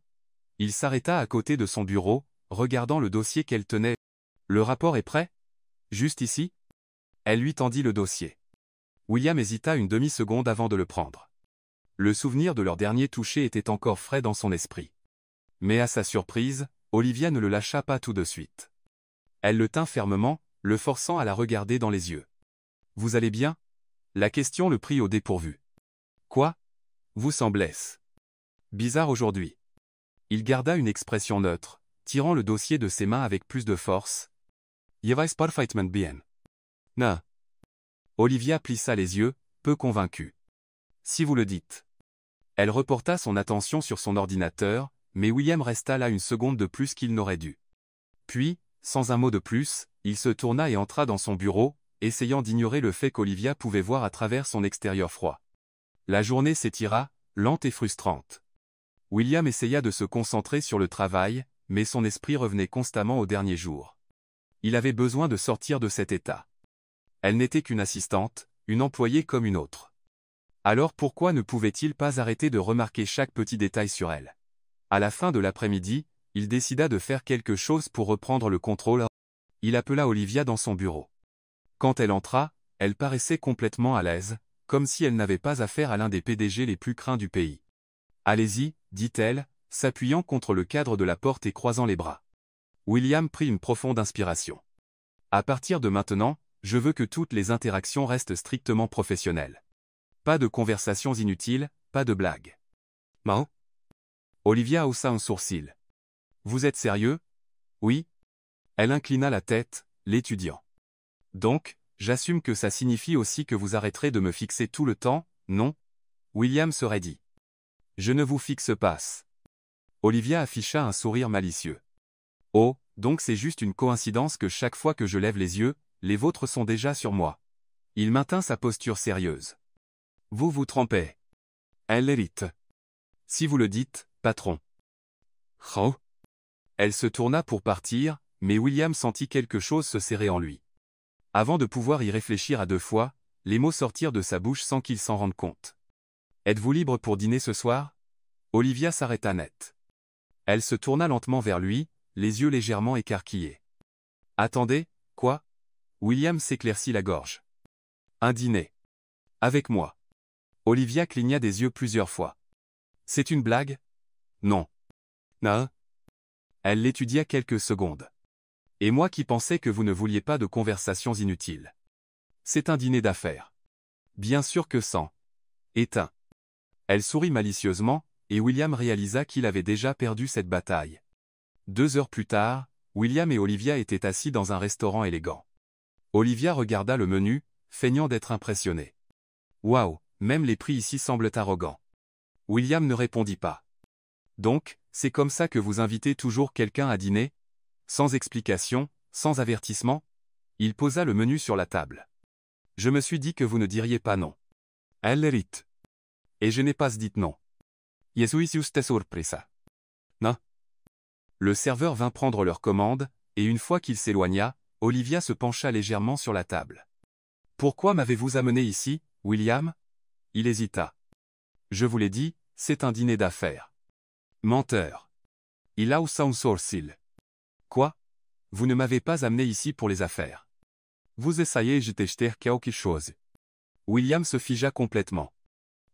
Il s'arrêta à côté de son bureau, regardant le dossier qu'elle tenait. « Le rapport est prêt ? Juste ici ?» Elle lui tendit le dossier. William hésita une demi-seconde avant de le prendre. Le souvenir de leur dernier toucher était encore frais dans son esprit. Mais à sa surprise, Olivia ne le lâcha pas tout de suite. Elle le tint fermement, le forçant à la regarder dans les yeux. « Vous allez bien ?» La question le prit au dépourvu. « Quoi ? Vous semblez bizarre aujourd'hui. » Il garda une expression neutre, tirant le dossier de ses mains avec plus de force. « Je vais parfaitement bien. » « Non. » Olivia plissa les yeux, peu convaincue. « Si vous le dites. » Elle reporta son attention sur son ordinateur, mais William resta là une seconde de plus qu'il n'aurait dû. Puis, sans un mot de plus, il se tourna et entra dans son bureau, essayant d'ignorer le fait qu'Olivia pouvait voir à travers son extérieur froid. La journée s'étira, lente et frustrante. William essaya de se concentrer sur le travail, mais son esprit revenait constamment au dernier jour. Il avait besoin de sortir de cet état. Elle n'était qu'une assistante, une employée comme une autre. Alors pourquoi ne pouvait-il pas arrêter de remarquer chaque petit détail sur elle? À la fin de l'après-midi, il décida de faire quelque chose pour reprendre le contrôle. Il appela Olivia dans son bureau. Quand elle entra, elle paraissait complètement à l'aise, comme si elle n'avait pas affaire à l'un des PDG les plus craints du pays. « Allez-y », dit-elle, s'appuyant contre le cadre de la porte et croisant les bras. William prit une profonde inspiration. « À partir de maintenant, je veux que toutes les interactions restent strictement professionnelles. Pas de conversations inutiles, pas de blagues. » « Non ?» Olivia haussa un sourcil. « Vous êtes sérieux ? » « Oui. » Elle inclina la tête, l'étudiant. « Donc, j'assume que ça signifie aussi que vous arrêterez de me fixer tout le temps, non ?» William se raidit. « Je ne vous fixe pas. » Olivia afficha un sourire malicieux. « Oh, donc c'est juste une coïncidence que chaque fois que je lève les yeux, les vôtres sont déjà sur moi. » Il maintint sa posture sérieuse. « Vous vous trompez. » Elle l'hérite. « Si vous le dites, patron. » « Oh !» Elle se tourna pour partir, mais William sentit quelque chose se serrer en lui. Avant de pouvoir y réfléchir à deux fois, les mots sortirent de sa bouche sans qu'il s'en rende compte. « Êtes-vous libre pour dîner ce soir ?» Olivia s'arrêta net. Elle se tourna lentement vers lui, les yeux légèrement écarquillés. « Attendez, quoi ? William s'éclaircit la gorge. Un dîner. Avec moi. Olivia cligna des yeux plusieurs fois. C'est une blague? Non. Non. Elle l'étudia quelques secondes. Et moi qui pensais que vous ne vouliez pas de conversations inutiles. C'est un dîner d'affaires. Bien sûr que sans. Éteint. Elle sourit malicieusement, et William réalisa qu'il avait déjà perdu cette bataille. 2 heures plus tard, William et Olivia étaient assis dans un restaurant élégant. Olivia regarda le menu, feignant d'être impressionnée. Waouh, même les prix ici semblent arrogants. William ne répondit pas. Donc, c'est comme ça que vous invitez toujours quelqu'un à dîner? Sans explication, sans avertissement? Il posa le menu sur la table. Je me suis dit que vous ne diriez pas non. Elle l'hérite. Et je n'ai pas dit non. Je suis juste sorpresa. Non. Le serveur vint prendre leur commande, et une fois qu'il s'éloigna, Olivia se pencha légèrement sur la table. Pourquoi m'avez-vous amené ici, William? Il hésita. Je vous l'ai dit, c'est un dîner d'affaires. Menteur. Il a un sourcil. Quoi? Vous ne m'avez pas amené ici pour les affaires. Vous essayez de t'acheter quelque chose. William se figea complètement.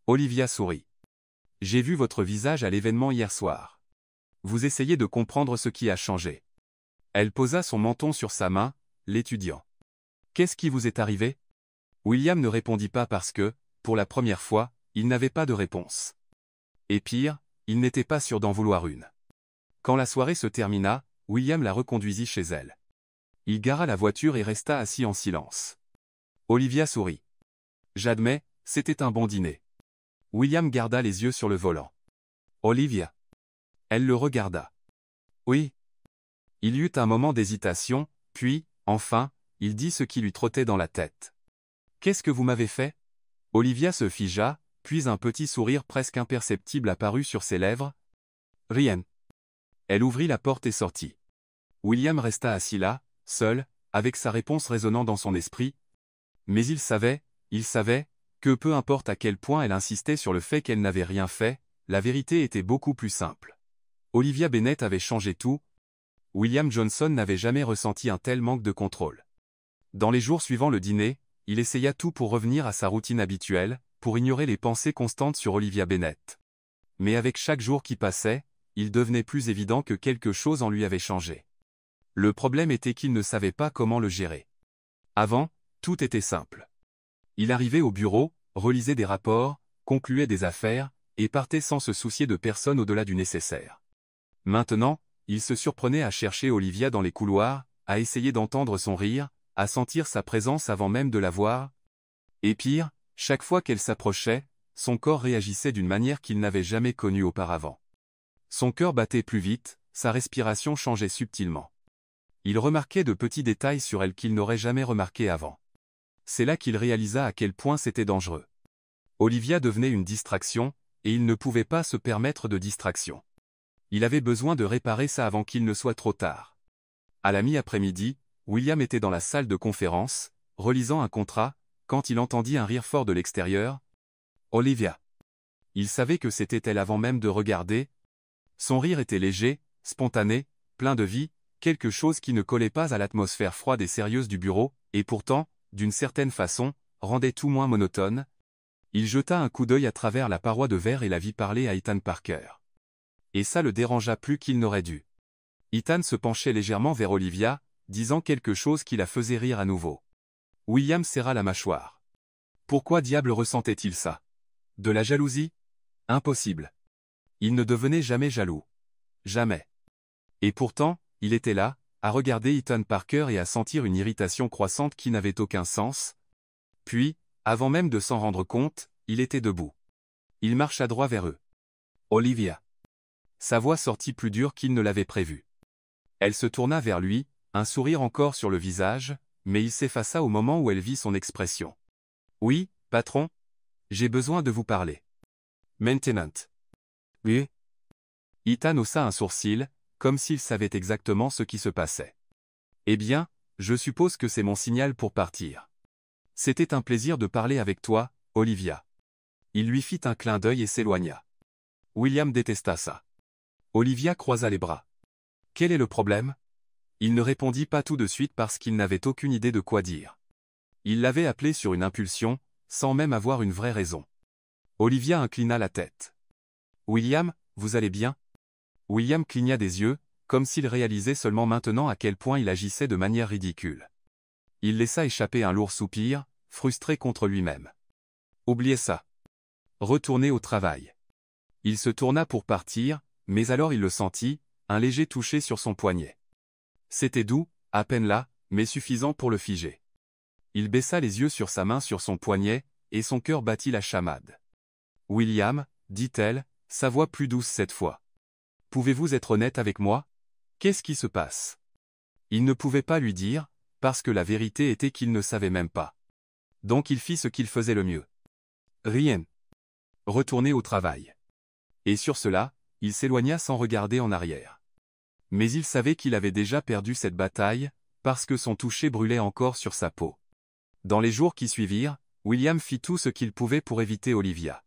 Olivia sourit. J'ai vu votre visage à l'événement hier soir. Vous essayez de comprendre ce qui a changé. Elle posa son menton sur sa main, l'étudiant. Qu'est-ce qui vous est arrivé? William ne répondit pas parce que, pour la première fois, il n'avait pas de réponse. Et pire, il n'était pas sûr d'en vouloir une. Quand la soirée se termina, William la reconduisit chez elle. Il gara la voiture et resta assis en silence. Olivia sourit. J'admets, c'était un bon dîner. William garda les yeux sur le volant. Olivia. Elle le regarda. Oui. Il y eut un moment d'hésitation, puis, enfin, il dit ce qui lui trottait dans la tête. Qu'est-ce que vous m'avez fait? Olivia se figea, puis un petit sourire presque imperceptible apparut sur ses lèvres. Rien. Elle ouvrit la porte et sortit. William resta assis là, seul, avec sa réponse résonnant dans son esprit. Mais il savait, que peu importe à quel point elle insistait sur le fait qu'elle n'avait rien fait, la vérité était beaucoup plus simple. Olivia Bennett avait changé tout. William Johnson n'avait jamais ressenti un tel manque de contrôle. Dans les jours suivant le dîner, il essaya tout pour revenir à sa routine habituelle, pour ignorer les pensées constantes sur Olivia Bennett. Mais avec chaque jour qui passait, il devenait plus évident que quelque chose en lui avait changé. Le problème était qu'il ne savait pas comment le gérer. Avant, tout était simple. Il arrivait au bureau, relisait des rapports, concluait des affaires, et partait sans se soucier de personne au-delà du nécessaire. Maintenant, il se surprenait à chercher Olivia dans les couloirs, à essayer d'entendre son rire, à sentir sa présence avant même de la voir. Et pire, chaque fois qu'elle s'approchait, son corps réagissait d'une manière qu'il n'avait jamais connue auparavant. Son cœur battait plus vite, sa respiration changeait subtilement. Il remarquait de petits détails sur elle qu'il n'aurait jamais remarqués avant. C'est là qu'il réalisa à quel point c'était dangereux. Olivia devenait une distraction, et il ne pouvait pas se permettre de distraction. Il avait besoin de réparer ça avant qu'il ne soit trop tard. À la mi-après-midi, William était dans la salle de conférence, relisant un contrat, quand il entendit un rire fort de l'extérieur. Olivia. Il savait que c'était elle avant même de regarder. Son rire était léger, spontané, plein de vie, quelque chose qui ne collait pas à l'atmosphère froide et sérieuse du bureau, et pourtant, d'une certaine façon, rendait tout moins monotone. Il jeta un coup d'œil à travers la paroi de verre et la vit parler à Ethan Parker. Et ça le dérangea plus qu'il n'aurait dû. Ethan se penchait légèrement vers Olivia, disant quelque chose qui la faisait rire à nouveau. William serra la mâchoire. Pourquoi diable ressentait-il ça? De la jalousie? Impossible. Il ne devenait jamais jaloux. Jamais. Et pourtant, il était là, à regarder Ethan Parker et à sentir une irritation croissante qui n'avait aucun sens. Puis, avant même de s'en rendre compte, il était debout. Il marcha droit vers eux. Olivia. Sa voix sortit plus dure qu'il ne l'avait prévu. Elle se tourna vers lui, un sourire encore sur le visage, mais il s'effaça au moment où elle vit son expression. Oui, patron? J'ai besoin de vous parler. Maintenant. Oui. Ethan haussa un sourcil, comme s'il savait exactement ce qui se passait. Eh bien, je suppose que c'est mon signal pour partir. C'était un plaisir de parler avec toi, Olivia. Il lui fit un clin d'œil et s'éloigna. William détesta ça. Olivia croisa les bras. Quel est le problème? Il ne répondit pas tout de suite parce qu'il n'avait aucune idée de quoi dire. Il l'avait appelé sur une impulsion, sans même avoir une vraie raison. Olivia inclina la tête. « William, vous allez bien ?» William cligna des yeux, comme s'il réalisait seulement maintenant à quel point il agissait de manière ridicule. Il laissa échapper un lourd soupir, frustré contre lui-même. Oubliez ça. Retournez au travail. Il se tourna pour partir, mais alors il le sentit, un léger toucher sur son poignet. C'était doux, à peine là, mais suffisant pour le figer. Il baissa les yeux sur sa main sur son poignet, et son cœur battit la chamade. « William, dit-elle, sa voix plus douce cette fois. Pouvez-vous être honnête avec moi? Qu'est-ce qui se passe? » Il ne pouvait pas lui dire, parce que la vérité était qu'il ne savait même pas. Donc il fit ce qu'il faisait le mieux. Rien. Retourner au travail. Et sur cela, il s'éloigna sans regarder en arrière. Mais il savait qu'il avait déjà perdu cette bataille, parce que son toucher brûlait encore sur sa peau. Dans les jours qui suivirent, William fit tout ce qu'il pouvait pour éviter Olivia.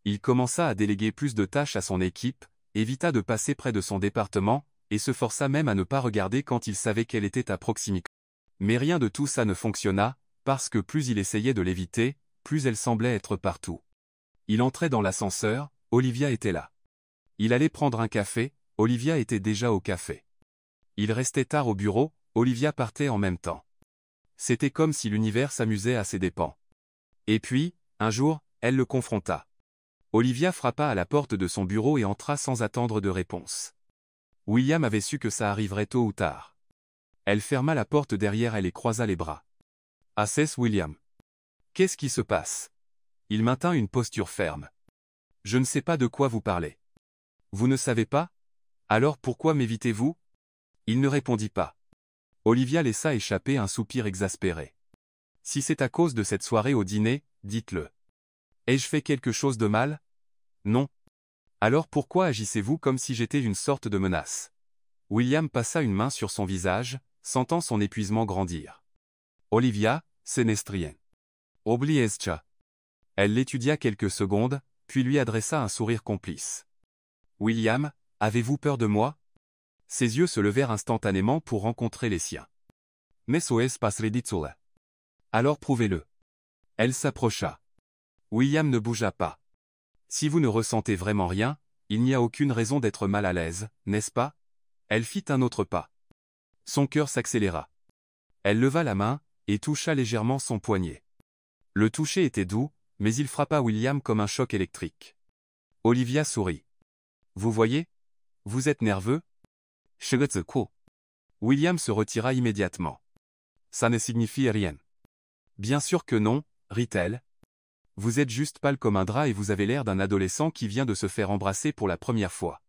Il commença à déléguer plus de tâches à son équipe, évita de passer près de son département, et se força même à ne pas regarder quand il savait qu'elle était à proximité. Mais rien de tout ça ne fonctionna, parce que plus il essayait de l'éviter, plus elle semblait être partout. Il entrait dans l'ascenseur, Olivia était là. Il allait prendre un café, Olivia était déjà au café. Il restait tard au bureau, Olivia partait en même temps. C'était comme si l'univers s'amusait à ses dépens. Et puis, un jour, elle le confronta. Olivia frappa à la porte de son bureau et entra sans attendre de réponse. William avait su que ça arriverait tôt ou tard. Elle ferma la porte derrière elle et croisa les bras. « Assess William. Qu'est-ce qui se passe ?» Il maintint une posture ferme. « Je ne sais pas de quoi vous parlez. »« Vous ne savez pas? Alors pourquoi m'évitez-vous » Il ne répondit pas. Olivia laissa échapper un soupir exaspéré. « Si c'est à cause de cette soirée au dîner, dites-le. Ai-je fait quelque chose de mal? Non. Alors pourquoi agissez-vous comme si j'étais une sorte de menace ?» William passa une main sur son visage, sentant son épuisement grandir. « Olivia, ce n'est rien. Oubliez-cha. » Elle l'étudia quelques secondes, puis lui adressa un sourire complice. « William, avez-vous peur de moi ?» Ses yeux se levèrent instantanément pour rencontrer les siens. « Mais so es pas ridicule. » Alors prouvez-le. Elle s'approcha. William ne bougea pas. « Si vous ne ressentez vraiment rien, il n'y a aucune raison d'être mal à l'aise, n'est-ce pas ?» Elle fit un autre pas. Son cœur s'accéléra. Elle leva la main, et toucha légèrement son poignet. Le toucher était doux, mais il frappa William comme un choc électrique. Olivia sourit. « Vous voyez? Vous êtes nerveux? » William se retira immédiatement. « Ça ne signifie rien. »« Bien sûr que non, » rit-elle. « Vous êtes juste pâle comme un drap et vous avez l'air d'un adolescent qui vient de se faire embrasser pour la première fois. »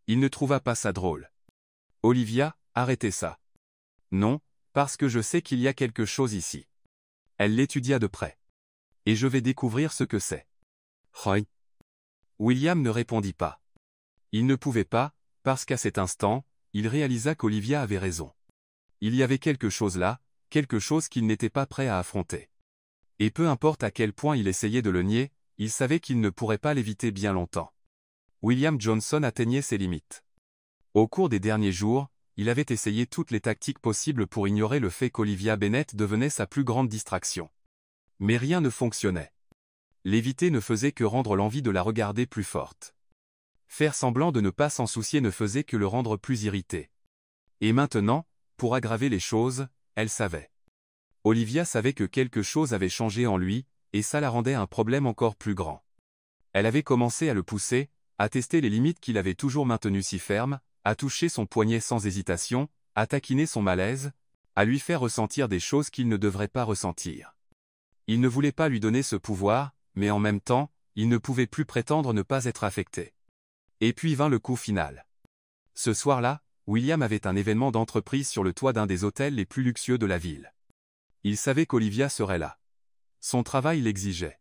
Il ne trouva pas ça drôle. « Olivia, arrêtez ça. »« Non, parce que je sais qu'il y a quelque chose ici. » Elle l'étudia de près. « Et je vais découvrir ce que c'est. » Roy. William ne répondit pas. Il ne pouvait pas, parce qu'à cet instant, il réalisa qu'Olivia avait raison. Il y avait quelque chose là, quelque chose qu'il n'était pas prêt à affronter. Et peu importe à quel point il essayait de le nier, il savait qu'il ne pourrait pas l'éviter bien longtemps. William Johnson atteignait ses limites. Au cours des derniers jours, il avait essayé toutes les tactiques possibles pour ignorer le fait qu'Olivia Bennett devenait sa plus grande distraction. Mais rien ne fonctionnait. L'éviter ne faisait que rendre l'envie de la regarder plus forte. Faire semblant de ne pas s'en soucier ne faisait que le rendre plus irrité. Et maintenant, pour aggraver les choses, elle savait. Olivia savait que quelque chose avait changé en lui, et ça la rendait un problème encore plus grand. Elle avait commencé à le pousser, à tester les limites qu'il avait toujours maintenues si fermes, à toucher son poignet sans hésitation, à taquiner son malaise, à lui faire ressentir des choses qu'il ne devrait pas ressentir. Il ne voulait pas lui donner ce pouvoir, mais en même temps, il ne pouvait plus prétendre ne pas être affecté. Et puis vint le coup final. Ce soir-là, William avait un événement d'entreprise sur le toit d'un des hôtels les plus luxueux de la ville. Il savait qu'Olivia serait là. Son travail l'exigeait.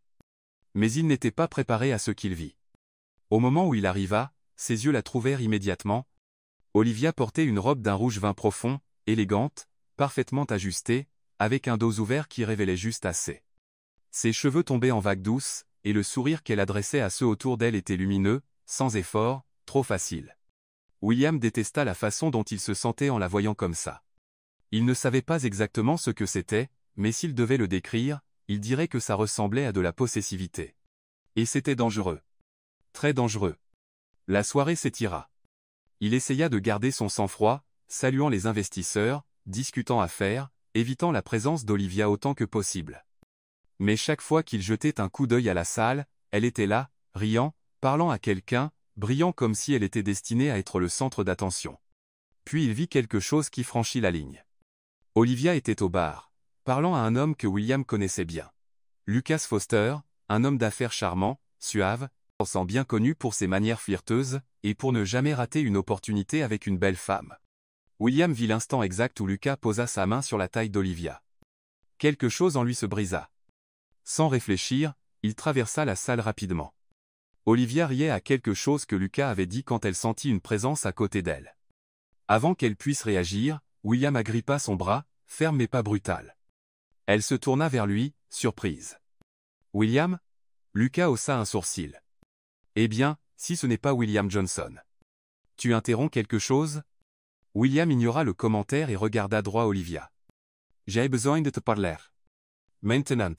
Mais il n'était pas préparé à ce qu'il vit. Au moment où il arriva, ses yeux la trouvèrent immédiatement. Olivia portait une robe d'un rouge vin profond, élégante, parfaitement ajustée, avec un dos ouvert qui révélait juste assez. Ses cheveux tombaient en vagues douces, et le sourire qu'elle adressait à ceux autour d'elle était lumineux, sans effort, trop facile. William détesta la façon dont il se sentait en la voyant comme ça. Il ne savait pas exactement ce que c'était, mais s'il devait le décrire, il dirait que ça ressemblait à de la possessivité. Et c'était dangereux. Très dangereux. La soirée s'étira. Il essaya de garder son sang-froid, saluant les investisseurs, discutant affaires, évitant la présence d'Olivia autant que possible. Mais chaque fois qu'il jetait un coup d'œil à la salle, elle était là, riant, parlant à quelqu'un, brillant comme si elle était destinée à être le centre d'attention. Puis il vit quelque chose qui franchit la ligne. Olivia était au bar, parlant à un homme que William connaissait bien. Lucas Foster, un homme d'affaires charmant, suave, pensant bien connu pour ses manières flirteuses, et pour ne jamais rater une opportunité avec une belle femme. William vit l'instant exact où Lucas posa sa main sur la taille d'Olivia. Quelque chose en lui se brisa. Sans réfléchir, il traversa la salle rapidement. Olivia riait à quelque chose que Lucas avait dit quand elle sentit une présence à côté d'elle. Avant qu'elle puisse réagir, William agrippa son bras, ferme mais pas brutal. Elle se tourna vers lui, surprise. « William » Lucas haussa un sourcil. « Eh bien, si ce n'est pas William Johnson. Tu interromps quelque chose » William ignora le commentaire et regarda droit Olivia. « J'ai besoin de te parler. » Maintenant.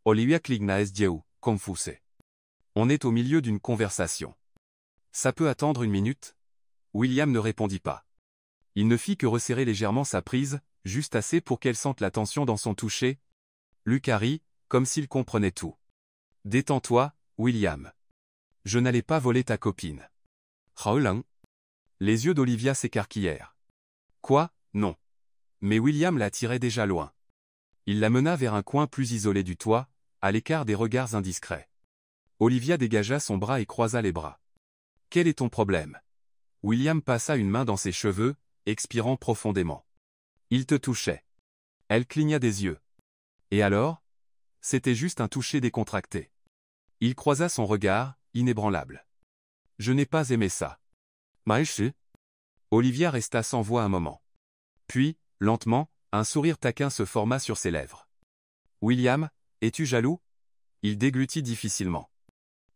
Olivia cligna les yeux, confusée. On est au milieu d'une conversation. Ça peut attendre une minute? William ne répondit pas. Il ne fit que resserrer légèrement sa prise, juste assez pour qu'elle sente la tension dans son toucher. Lucas rit, comme s'il comprenait tout. Détends-toi, William. Je n'allais pas voler ta copine. Roland. Les yeux d'Olivia s'écarquillèrent. Quoi, non. Mais William la tirait déjà loin. Il la mena vers un coin plus isolé du toit, à l'écart des regards indiscrets. Olivia dégagea son bras et croisa les bras. Quel est ton problème? William passa une main dans ses cheveux, expirant profondément. Il te touchait. Elle cligna des yeux. Et alors? C'était juste un toucher décontracté. Il croisa son regard, inébranlable. Je n'ai pas aimé ça. Maïchi? Olivia resta sans voix un moment. Puis, lentement, un sourire taquin se forma sur ses lèvres. William, es-tu jaloux? Il déglutit difficilement.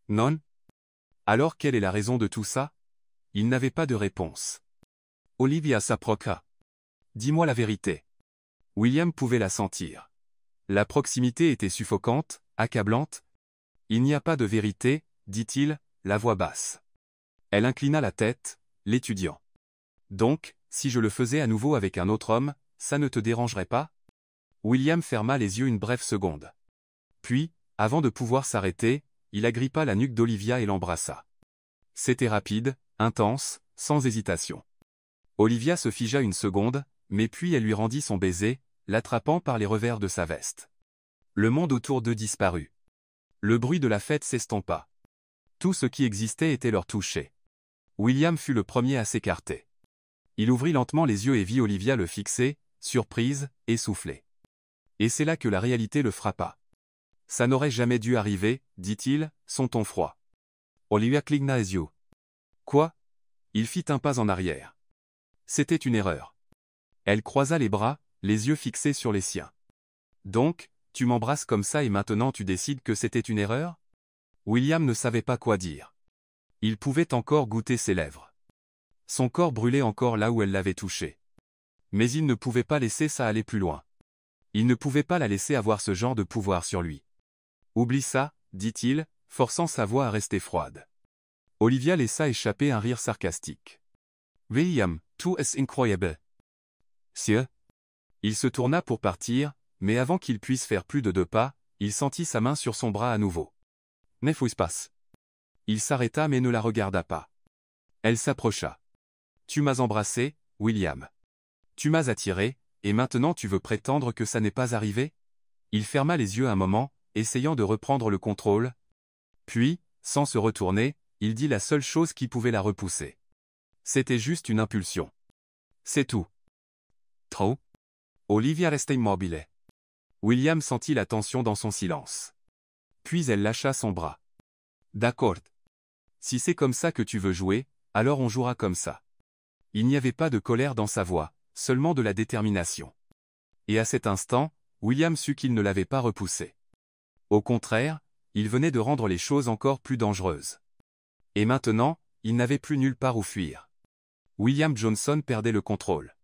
Non? Alors quelle est la raison de tout ça? Il n'avait pas de réponse. Olivia s'approcha. Dis-moi la vérité. William pouvait la sentir. La proximité était suffocante, accablante. Il n'y a pas de vérité, dit-il, la voix basse. Elle inclina la tête, l'étudiant. Donc, si je le faisais à nouveau avec un autre homme, ça ne te dérangerait pas? William ferma les yeux une brève seconde. Puis, avant de pouvoir s'arrêter, il agrippa la nuque d'Olivia et l'embrassa. C'était rapide, intense, sans hésitation. Olivia se figea une seconde, mais puis elle lui rendit son baiser, l'attrapant par les revers de sa veste. Le monde autour d'eux disparut. Le bruit de la fête s'estompa. Tout ce qui existait était leur toucher. William fut le premier à s'écarter. Il ouvrit lentement les yeux et vit Olivia le fixer, surprise, essoufflée. Et c'est là que la réalité le frappa. Ça n'aurait jamais dû arriver, dit-il, son ton froid. Olivia cligna les yeux. Quoi? Il fit un pas en arrière. C'était une erreur. Elle croisa les bras, les yeux fixés sur les siens. Donc, tu m'embrasses comme ça et maintenant tu décides que c'était une erreur? William ne savait pas quoi dire. Il pouvait encore goûter ses lèvres. Son corps brûlait encore là où elle l'avait touché. Mais il ne pouvait pas laisser ça aller plus loin. Il ne pouvait pas la laisser avoir ce genre de pouvoir sur lui. Oublie ça, dit-il, forçant sa voix à rester froide. Olivia laissa échapper un rire sarcastique. William, tout est incroyable. Sieur. Il se tourna pour partir, mais avant qu'il puisse faire plus de 2 pas, il sentit sa main sur son bras à nouveau. Ne fouille pas. Il s'arrêta mais ne la regarda pas. Elle s'approcha. Tu m'as embrassé, William. Tu m'as attiré, et maintenant tu veux prétendre que ça n'est pas arrivé? Il ferma les yeux un moment, essayant de reprendre le contrôle. Puis, sans se retourner, il dit la seule chose qui pouvait la repousser. C'était juste une impulsion. C'est tout. Trop? Olivia resta immobile. William sentit la tension dans son silence. Puis elle lâcha son bras. D'accord. Si c'est comme ça que tu veux jouer, alors on jouera comme ça. Il n'y avait pas de colère dans sa voix, seulement de la détermination. Et à cet instant, William sut qu'il ne l'avait pas repoussé. Au contraire, il venait de rendre les choses encore plus dangereuses. Et maintenant, il n'avait plus nulle part où fuir. William Johnson perdait le contrôle.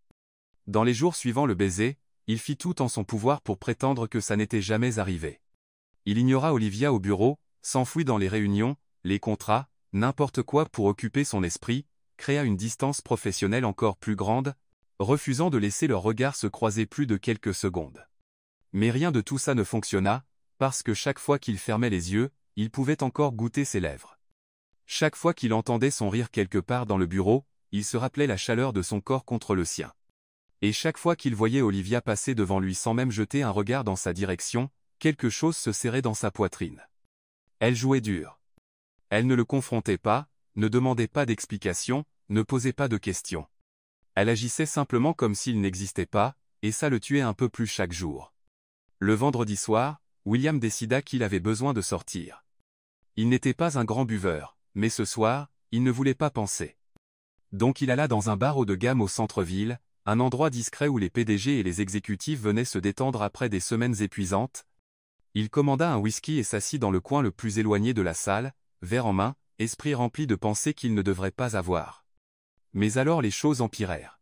Dans les jours suivant le baiser, il fit tout en son pouvoir pour prétendre que ça n'était jamais arrivé. Il ignora Olivia au bureau, s'enfuit dans les réunions, les contrats, n'importe quoi pour occuper son esprit, créa une distance professionnelle encore plus grande, refusant de laisser leurs regards se croiser plus de quelques secondes. Mais rien de tout ça ne fonctionna, parce que chaque fois qu'il fermait les yeux, il pouvait encore goûter ses lèvres. Chaque fois qu'il entendait son rire quelque part dans le bureau, il se rappelait la chaleur de son corps contre le sien. Et chaque fois qu'il voyait Olivia passer devant lui sans même jeter un regard dans sa direction, quelque chose se serrait dans sa poitrine. Elle jouait dur. Elle ne le confrontait pas, ne demandait pas d'explications, ne posait pas de questions. Elle agissait simplement comme s'il n'existait pas, et ça le tuait un peu plus chaque jour. Le vendredi soir, William décida qu'il avait besoin de sortir. Il n'était pas un grand buveur, mais ce soir, il ne voulait pas penser. Donc il alla dans un bar haut de gamme au centre-ville, un endroit discret où les PDG et les exécutifs venaient se détendre après des semaines épuisantes. Il commanda un whisky et s'assit dans le coin le plus éloigné de la salle, verre en main, esprit rempli de pensées qu'il ne devrait pas avoir. Mais alors les choses empirèrent.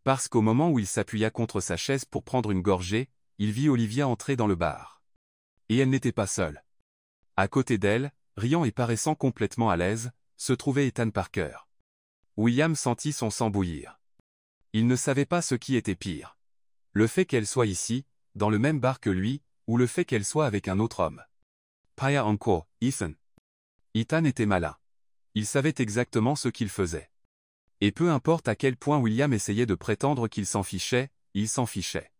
Parce qu'au moment où il s'appuya contre sa chaise pour prendre une gorgée, il vit Olivia entrer dans le bar. Et elle n'était pas seule. À côté d'elle, riant et paraissant complètement à l'aise, se trouvait Ethan Parker. William sentit son sang bouillir. Il ne savait pas ce qui était pire. Le fait qu'elle soit ici, dans le même bar que lui, ou le fait qu'elle soit avec un autre homme. Paya encore, Ethan. Ethan était malin. Il savait exactement ce qu'il faisait. Et peu importe à quel point William essayait de prétendre qu'il s'en fichait, il s'en fichait.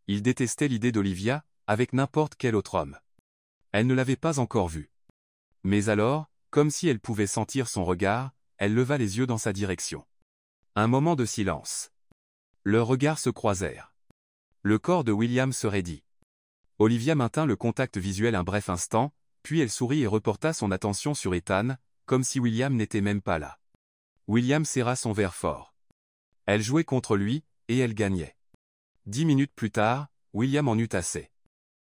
Il détestait l'idée d'Olivia, avec n'importe quel autre homme. Elle ne l'avait pas encore vue. Mais alors, comme si elle pouvait sentir son regard, elle leva les yeux dans sa direction. Un moment de silence. Leurs regards se croisèrent. Le corps de William se raidit. Olivia maintint le contact visuel un bref instant, puis elle sourit et reporta son attention sur Ethan, comme si William n'était même pas là. William serra son verre fort. Elle jouait contre lui, et elle gagnait. 10 minutes plus tard, William en eut assez.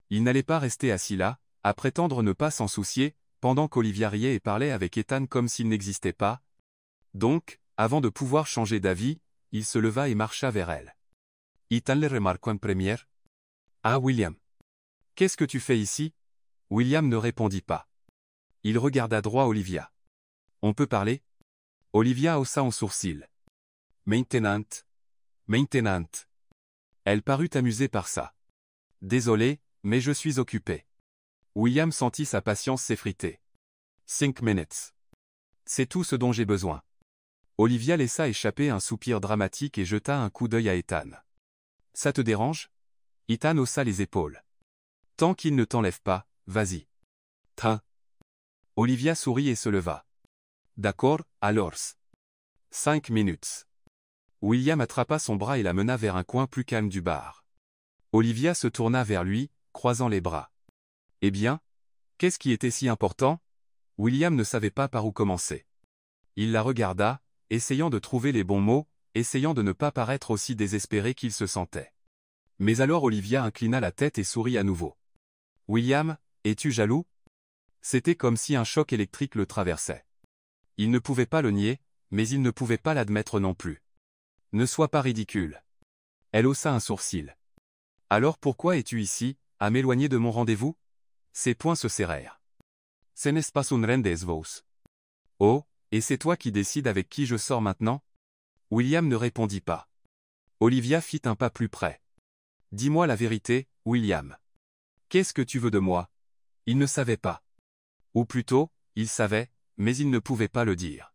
Il n'allait pas rester assis là, à prétendre ne pas s'en soucier, pendant qu'Olivia riait et parlait avec Ethan comme s'il n'existait pas. Donc, avant de pouvoir changer d'avis, il se leva et marcha vers elle. Ethan le remarquó en première. Ah William. Qu'est-ce que tu fais ici? William ne répondit pas. Il regarda droit Olivia. On peut parler? Olivia haussa un sourcil. Maintenant. Maintenant. Elle parut amusée par ça. Désolé, mais je suis occupé. William sentit sa patience s'effriter. 5 minutes. C'est tout ce dont j'ai besoin. Olivia laissa échapper un soupir dramatique et jeta un coup d'œil à Ethan. Ça te dérange? Ethan haussa les épaules. Tant qu'il ne t'enlève pas, vas-y. Tin. Olivia sourit et se leva. D'accord, alors. 5 minutes. William attrapa son bras et la mena vers un coin plus calme du bar. Olivia se tourna vers lui, croisant les bras. Eh bien? Qu'est-ce qui était si important? William ne savait pas par où commencer. Il la regarda, essayant de trouver les bons mots, essayant de ne pas paraître aussi désespéré qu'il se sentait. Mais alors Olivia inclina la tête et sourit à nouveau. William, es-tu jaloux? C'était comme si un choc électrique le traversait. Il ne pouvait pas le nier, mais il ne pouvait pas l'admettre non plus. Ne sois pas ridicule. Elle haussa un sourcil. Alors pourquoi es-tu ici, à m'éloigner de mon rendez-vous? Ses poings se serrèrent. Ce n'est pas un rendez-vous. Oh, et c'est toi qui décides avec qui je sors maintenant? William ne répondit pas. Olivia fit un pas plus près. Dis-moi la vérité, William. Qu'est-ce que tu veux de moi? Il ne savait pas. Ou plutôt, il savait, mais il ne pouvait pas le dire.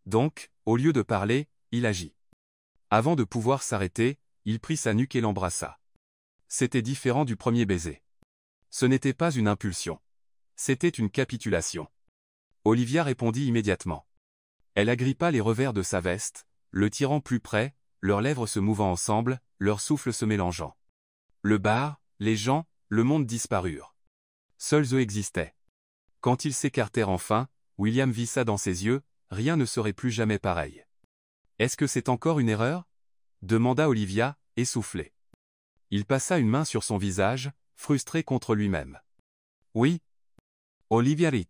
Donc, au lieu de parler, il agit. Avant de pouvoir s'arrêter, il prit sa nuque et l'embrassa. C'était différent du premier baiser. Ce n'était pas une impulsion. C'était une capitulation. Olivia répondit immédiatement. Elle agrippa les revers de sa veste, le tirant plus près, leurs lèvres se mouvant ensemble, leur souffle se mélangeant. Le bar, les gens, le monde disparurent. Seuls eux existaient. Quand ils s'écartèrent enfin, William vit ça dans ses yeux, rien ne serait plus jamais pareil. Est-ce que c'est encore une erreur? Demanda Olivia, essoufflée. Il passa une main sur son visage, frustré contre lui-même. Oui. Olivia rit.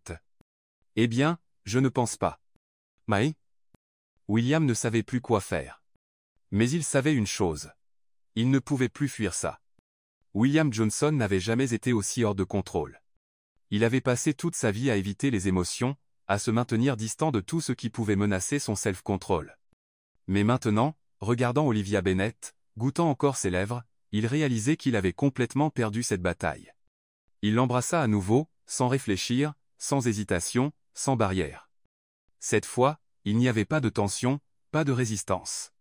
Eh bien, je ne pense pas. Mais? William ne savait plus quoi faire. Mais il savait une chose. Il ne pouvait plus fuir ça. William Johnson n'avait jamais été aussi hors de contrôle. Il avait passé toute sa vie à éviter les émotions, à se maintenir distant de tout ce qui pouvait menacer son self-control. Mais maintenant, regardant Olivia Bennett, goûtant encore ses lèvres, il réalisait qu'il avait complètement perdu cette bataille. Il l'embrassa à nouveau, sans réfléchir, sans hésitation, sans barrière. Cette fois, il n'y avait pas de tension, pas de résistance.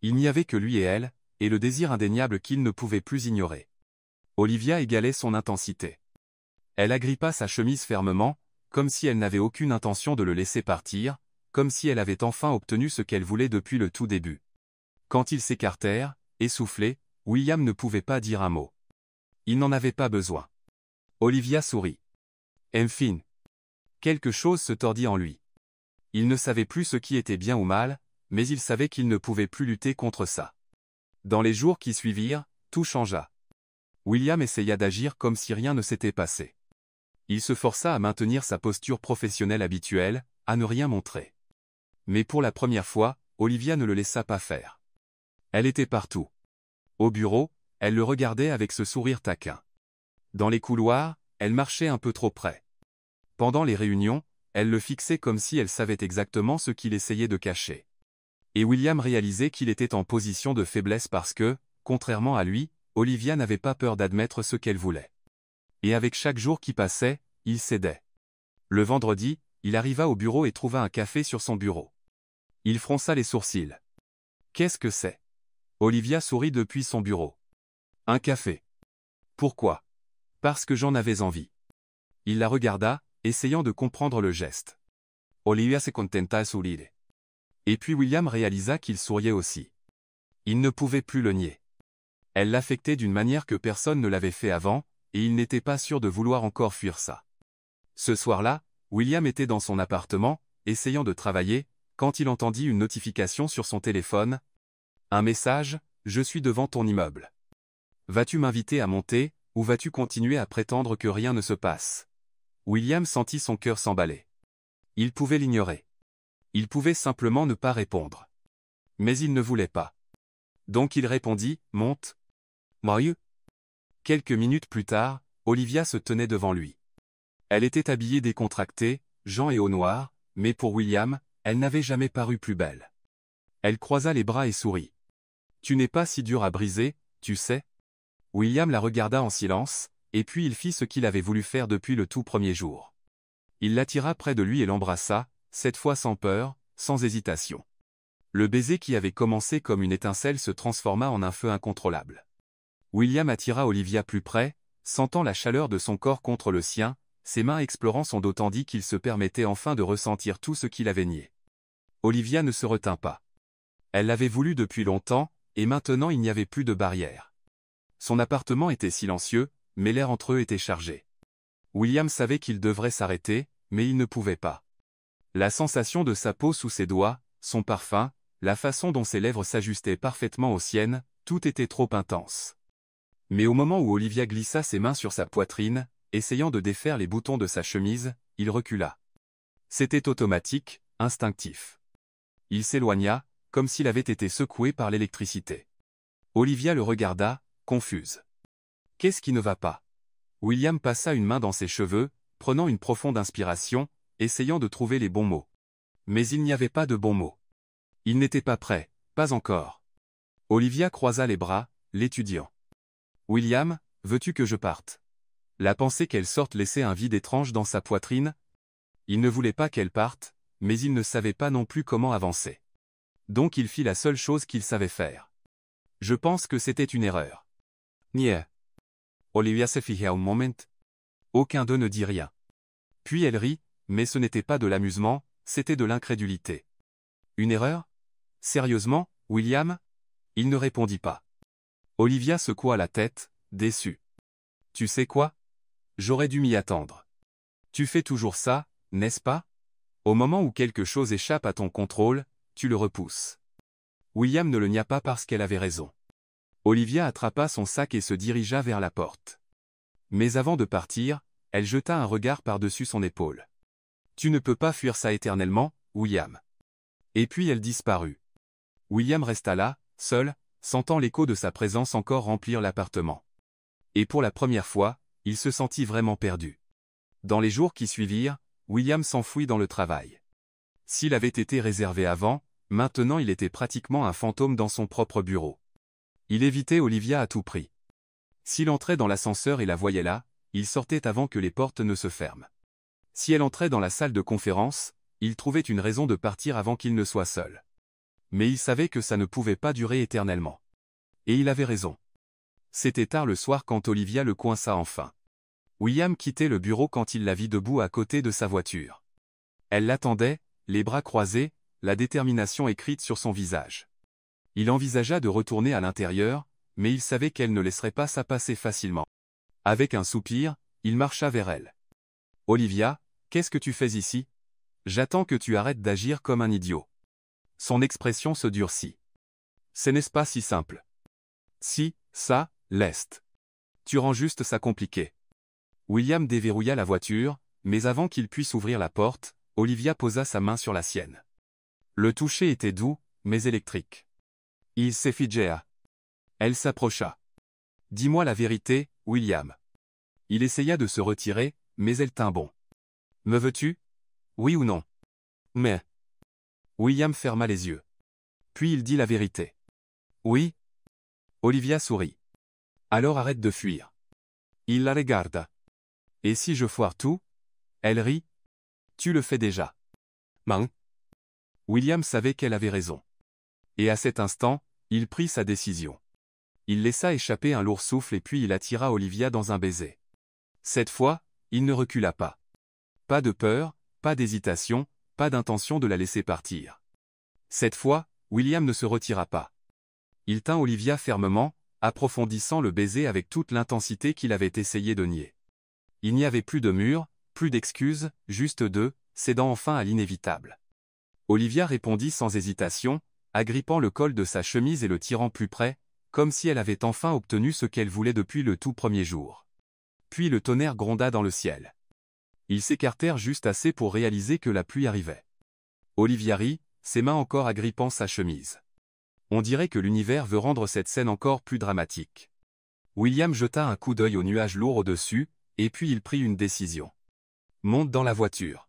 Il n'y avait que lui et elle, et le désir indéniable qu'il ne pouvait plus ignorer. Olivia égalait son intensité. Elle agrippa sa chemise fermement, comme si elle n'avait aucune intention de le laisser partir, comme si elle avait enfin obtenu ce qu'elle voulait depuis le tout début. Quand ils s'écartèrent, essoufflés, William ne pouvait pas dire un mot. Il n'en avait pas besoin. Olivia sourit. Enfin. Quelque chose se tordit en lui. Il ne savait plus ce qui était bien ou mal, mais il savait qu'il ne pouvait plus lutter contre ça. Dans les jours qui suivirent, tout changea. William essaya d'agir comme si rien ne s'était passé. Il se força à maintenir sa posture professionnelle habituelle, à ne rien montrer. Mais pour la première fois, Olivia ne le laissa pas faire. Elle était partout. Au bureau, elle le regardait avec ce sourire taquin. Dans les couloirs, elle marchait un peu trop près. Pendant les réunions, elle le fixait comme si elle savait exactement ce qu'il essayait de cacher. Et William réalisait qu'il était en position de faiblesse parce que, contrairement à lui, Olivia n'avait pas peur d'admettre ce qu'elle voulait. Et avec chaque jour qui passait, il cédait. Le vendredi, il arriva au bureau et trouva un café sur son bureau. Il fronça les sourcils. Qu'est-ce que c'est? Olivia sourit depuis son bureau. Un café. Pourquoi? Parce que j'en avais envie. Il la regarda, essayant de comprendre le geste. Olivia se contenta de sourire. Et puis William réalisa qu'il souriait aussi. Il ne pouvait plus le nier. Elle l'affectait d'une manière que personne ne l'avait fait avant, et il n'était pas sûr de vouloir encore fuir ça. Ce soir-là, William était dans son appartement, essayant de travailler, quand il entendit une notification sur son téléphone. Un message, je suis devant ton immeuble. Vas-tu m'inviter à monter, ou vas-tu continuer à prétendre que rien ne se passe? William sentit son cœur s'emballer. Il pouvait l'ignorer. Il pouvait simplement ne pas répondre. Mais il ne voulait pas. Donc il répondit, monte. Marieux. Quelques minutes plus tard, Olivia se tenait devant lui. Elle était habillée décontractée, Jean et au noir, mais pour William, elle n'avait jamais paru plus belle. Elle croisa les bras et sourit. Tu n'es pas si dur à briser, tu sais. William la regarda en silence, et puis il fit ce qu'il avait voulu faire depuis le tout premier jour. Il l'attira près de lui et l'embrassa, cette fois sans peur, sans hésitation. Le baiser qui avait commencé comme une étincelle se transforma en un feu incontrôlable. William attira Olivia plus près, sentant la chaleur de son corps contre le sien, ses mains explorant son dos tandis qu'il se permettait enfin de ressentir tout ce qu'il avait nié. Olivia ne se retint pas. Elle l'avait voulu depuis longtemps, et maintenant il n'y avait plus de barrière. Son appartement était silencieux, mais l'air entre eux était chargé. William savait qu'il devrait s'arrêter, mais il ne pouvait pas. La sensation de sa peau sous ses doigts, son parfum, la façon dont ses lèvres s'ajustaient parfaitement aux siennes, tout était trop intense. Mais au moment où Olivia glissa ses mains sur sa poitrine, essayant de défaire les boutons de sa chemise, il recula. C'était automatique, instinctif. Il s'éloigna, comme s'il avait été secoué par l'électricité. Olivia le regarda, confuse. Qu'est-ce qui ne va pas? William passa une main dans ses cheveux, prenant une profonde inspiration, essayant de trouver les bons mots. Mais il n'y avait pas de bons mots. Il n'était pas prêt, pas encore. Olivia croisa les bras, l'étudiant. William, veux-tu que je parte? La pensée qu'elle sorte laissait un vide étrange dans sa poitrine. Il ne voulait pas qu'elle parte, mais il ne savait pas non plus comment avancer. Donc il fit la seule chose qu'il savait faire. Je pense que c'était une erreur. Nie. Olivia se fija un moment. Aucun d'eux ne dit rien. Puis elle rit, mais ce n'était pas de l'amusement, c'était de l'incrédulité. Une erreur? Sérieusement, William? Il ne répondit pas. Olivia secoua la tête, déçue. Tu sais quoi? J'aurais dû m'y attendre. Tu fais toujours ça, n'est-ce pas? Au moment où quelque chose échappe à ton contrôle, tu le repousses. William ne le nia pas parce qu'elle avait raison. Olivia attrapa son sac et se dirigea vers la porte. Mais avant de partir, elle jeta un regard par-dessus son épaule. Tu ne peux pas fuir ça éternellement, William. Et puis elle disparut. William resta là, seul, sentant l'écho de sa présence encore remplir l'appartement. Et pour la première fois, il se sentit vraiment perdu. Dans les jours qui suivirent, William s'enfuit dans le travail. S'il avait été réservé avant, maintenant il était pratiquement un fantôme dans son propre bureau. Il évitait Olivia à tout prix. S'il entrait dans l'ascenseur et la voyait là, il sortait avant que les portes ne se ferment. Si elle entrait dans la salle de conférence, il trouvait une raison de partir avant qu'il ne soit seul. Mais il savait que ça ne pouvait pas durer éternellement. Et il avait raison. C'était tard le soir quand Olivia le coinça enfin. William quittait le bureau quand il la vit debout à côté de sa voiture. Elle l'attendait, les bras croisés, la détermination écrite sur son visage. Il envisagea de retourner à l'intérieur, mais il savait qu'elle ne laisserait pas ça passer facilement. Avec un soupir, il marcha vers elle. « Olivia, qu'est-ce que tu fais ici? J'attends que tu arrêtes d'agir comme un idiot. » Son expression se durcit. « Ce n'est pas si simple. Si, ça, l'est. Tu rends juste ça compliqué. » William déverrouilla la voiture, mais avant qu'il puisse ouvrir la porte, Olivia posa sa main sur la sienne. Le toucher était doux, mais électrique. Il s'effigea. Elle s'approcha. « Dis-moi la vérité, William. » Il essaya de se retirer, mais elle tint bon. « Me veux-tu? Oui ou non? » Mais... William ferma les yeux. Puis il dit la vérité. « Oui. » Olivia sourit. « Alors arrête de fuir. » Il la regarda. « Et si je foire tout? » Elle rit. « Tu le fais déjà. » Main. William savait qu'elle avait raison. Et à cet instant, il prit sa décision. Il laissa échapper un lourd souffle et puis il attira Olivia dans un baiser. Cette fois, il ne recula pas. Pas de peur, pas d'hésitation, pas d'intention de la laisser partir. Cette fois, William ne se retira pas. Il tint Olivia fermement, approfondissant le baiser avec toute l'intensité qu'il avait essayé de nier. Il n'y avait plus de mur, plus d'excuses, juste deux, cédant enfin à l'inévitable. Olivia répondit sans hésitation, agrippant le col de sa chemise et le tirant plus près, comme si elle avait enfin obtenu ce qu'elle voulait depuis le tout premier jour. Puis le tonnerre gronda dans le ciel. Ils s'écartèrent juste assez pour réaliser que la pluie arrivait. Olivia rit, ses mains encore agrippant sa chemise. On dirait que l'univers veut rendre cette scène encore plus dramatique. William jeta un coup d'œil aux nuages lourds au-dessus, et puis il prit une décision. Monte dans la voiture.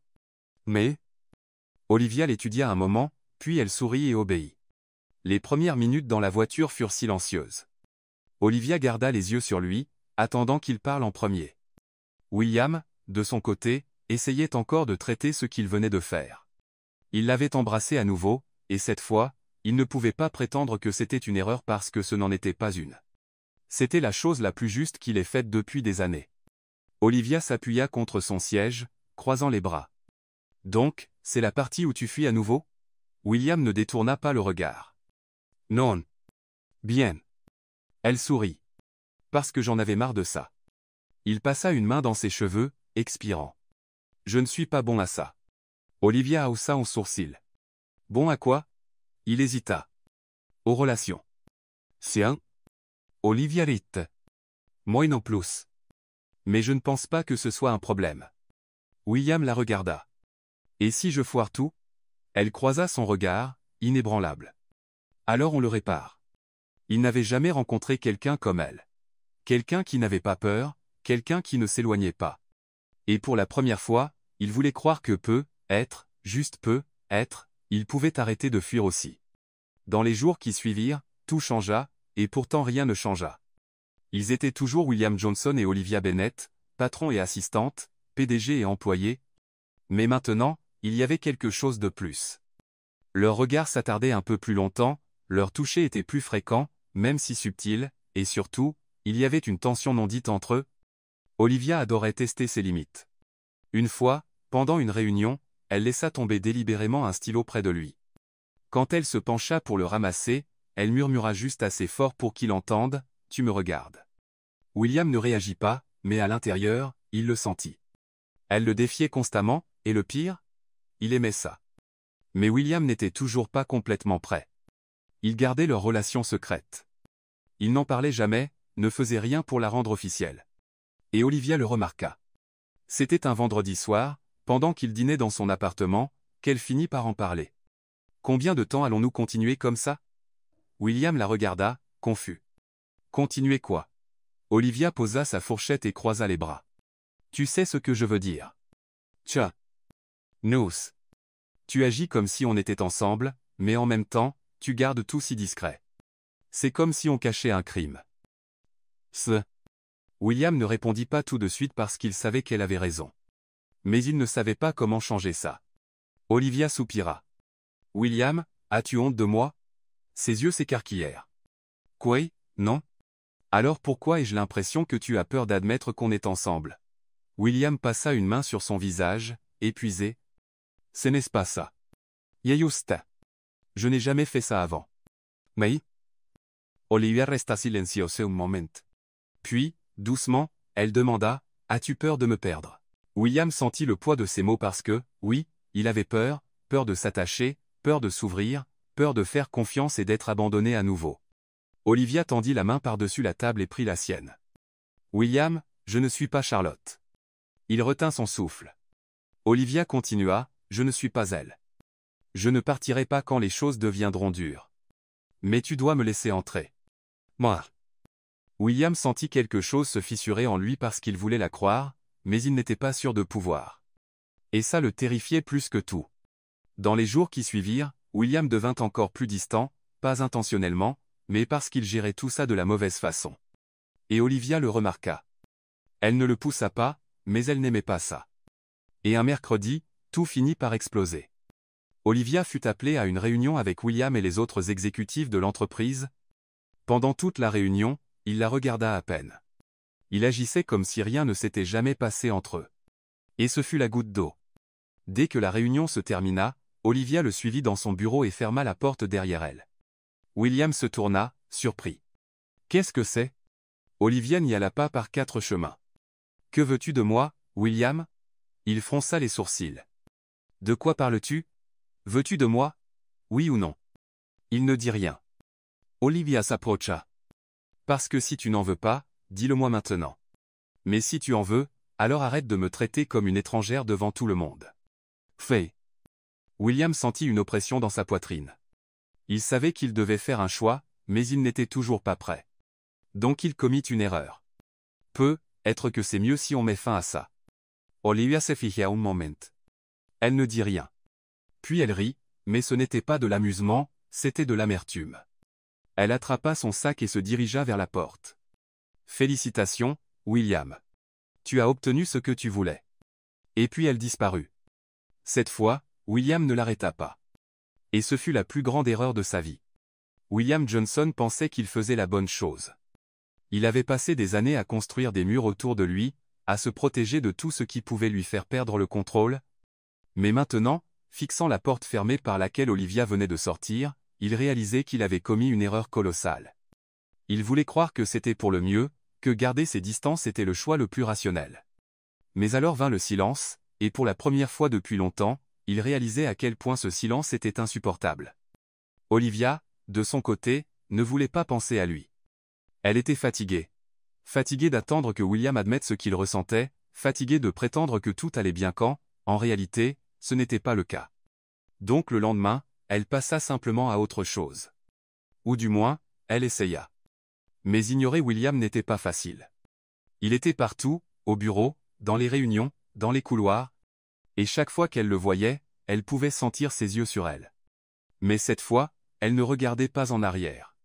Mais... Olivia l'étudia un moment, puis elle sourit et obéit. Les premières minutes dans la voiture furent silencieuses. Olivia garda les yeux sur lui, attendant qu'il parle en premier. William, de son côté, essayait encore de traiter ce qu'il venait de faire. Il l'avait embrassée à nouveau, et cette fois, il ne pouvait pas prétendre que c'était une erreur parce que ce n'en était pas une. C'était la chose la plus juste qu'il ait faite depuis des années. Olivia s'appuya contre son siège, croisant les bras. « Donc, c'est la partie où tu fuis à nouveau ?» William ne détourna pas le regard. « Non. Bien. » Elle sourit. « Parce que j'en avais marre de ça. » Il passa une main dans ses cheveux, expirant. « Je ne suis pas bon à ça. » Olivia haussa un sourcil. « Bon à quoi ?» Il hésita. « Aux relations. »« C'est un. » Olivia rit. « Moi non plus. » Mais je ne pense pas que ce soit un problème. William la regarda. « Et si je foire tout ?» Elle croisa son regard, inébranlable. « Alors on le répare. » Il n'avait jamais rencontré quelqu'un comme elle. Quelqu'un qui n'avait pas peur, quelqu'un qui ne s'éloignait pas. Et pour la première fois, il voulait croire que peut-être, juste peut-être, il pouvait arrêter de fuir aussi. Dans les jours qui suivirent, tout changea, et pourtant rien ne changea. Ils étaient toujours William Johnson et Olivia Bennett, patron et assistante, PDG et employé. Mais maintenant, il y avait quelque chose de plus. Leurs regards s'attardaient un peu plus longtemps, leur toucher était plus fréquent, même si subtil, et surtout, il y avait une tension non dite entre eux. Olivia adorait tester ses limites. Une fois, pendant une réunion, elle laissa tomber délibérément un stylo près de lui. Quand elle se pencha pour le ramasser, elle murmura juste assez fort pour qu'il entende, « Tu me regardes. » William ne réagit pas, mais à l'intérieur, il le sentit. Elle le défiait constamment, et le pire? Il aimait ça. Mais William n'était toujours pas complètement prêt. Ils gardaient leur relation secrète. Ils n'en parlaient jamais, ne faisaient rien pour la rendre officielle. Et Olivia le remarqua. C'était un vendredi soir, pendant qu'il dînait dans son appartement, qu'elle finit par en parler. Combien de temps allons-nous continuer comme ça? William la regarda, confus. Continuer quoi? Olivia posa sa fourchette et croisa les bras. Tu sais ce que je veux dire. Tcha. Nous. Tu agis comme si on était ensemble, mais en même temps, tu gardes tout si discret. C'est comme si on cachait un crime. William ne répondit pas tout de suite parce qu'il savait qu'elle avait raison. Mais il ne savait pas comment changer ça. Olivia soupira. William, as-tu honte de moi? Ses yeux s'écarquillèrent. Quoi? Non? Alors pourquoi ai-je l'impression que tu as peur d'admettre qu'on est ensemble? William passa une main sur son visage, épuisé. Ce n'est pas ça. Yayusta. Je n'ai jamais fait ça avant. Mais? Olivia resta silencieuse un moment. Puis, doucement, elle demanda, as-tu peur de me perdre? William sentit le poids de ces mots parce que, oui, il avait peur, peur de s'attacher, peur de s'ouvrir, peur de faire confiance et d'être abandonné à nouveau. Olivia tendit la main par-dessus la table et prit la sienne. William, je ne suis pas Charlotte. Il retint son souffle. Olivia continua, je ne suis pas elle. Je ne partirai pas quand les choses deviendront dures. Mais tu dois me laisser entrer. Moi. William sentit quelque chose se fissurer en lui parce qu'il voulait la croire, mais il n'était pas sûr de pouvoir. Et ça le terrifiait plus que tout. Dans les jours qui suivirent, William devint encore plus distant, pas intentionnellement, mais parce qu'il gérait tout ça de la mauvaise façon. Et Olivia le remarqua. Elle ne le poussa pas, mais elle n'aimait pas ça. Et un mercredi, tout finit par exploser. Olivia fut appelée à une réunion avec William et les autres exécutifs de l'entreprise. Pendant toute la réunion, il la regarda à peine. Il agissait comme si rien ne s'était jamais passé entre eux. Et ce fut la goutte d'eau. Dès que la réunion se termina, Olivia le suivit dans son bureau et ferma la porte derrière elle. William se tourna, surpris. Qu'est-ce que c'est? Olivia n'y alla pas par 4 chemins. Que veux-tu de moi, William? Il fronça les sourcils. De quoi parles-tu? Veux-tu de moi? Oui ou non? Il ne dit rien. Olivia s'approcha. Parce que si tu n'en veux pas, dis-le-moi maintenant. Mais si tu en veux, alors arrête de me traiter comme une étrangère devant tout le monde. Fais. William sentit une oppression dans sa poitrine. Il savait qu'il devait faire un choix, mais il n'était toujours pas prêt. Donc il commit une erreur. Peut-être que c'est mieux si on met fin à ça. Olivia se fija un moment. Elle ne dit rien. Puis elle rit, mais ce n'était pas de l'amusement, c'était de l'amertume. Elle attrapa son sac et se dirigea vers la porte. Félicitations, William. Tu as obtenu ce que tu voulais. Et puis elle disparut. Cette fois, William ne l'arrêta pas. Et ce fut la plus grande erreur de sa vie. William Johnson pensait qu'il faisait la bonne chose. Il avait passé des années à construire des murs autour de lui, à se protéger de tout ce qui pouvait lui faire perdre le contrôle. Mais maintenant, fixant la porte fermée par laquelle Olivia venait de sortir, il réalisait qu'il avait commis une erreur colossale. Il voulait croire que c'était pour le mieux, que garder ses distances était le choix le plus rationnel. Mais alors vint le silence, et pour la première fois depuis longtemps, il réalisait à quel point ce silence était insupportable. Olivia, de son côté, ne voulait pas penser à lui. Elle était fatiguée. Fatiguée d'attendre que William admette ce qu'il ressentait, fatiguée de prétendre que tout allait bien quand, en réalité, ce n'était pas le cas. Donc le lendemain, elle passa simplement à autre chose. Ou du moins, elle essaya. Mais ignorer William n'était pas facile. Il était partout, au bureau, dans les réunions, dans les couloirs, et chaque fois qu'elle le voyait, elle pouvait sentir ses yeux sur elle. Mais cette fois, elle ne regardait pas en arrière.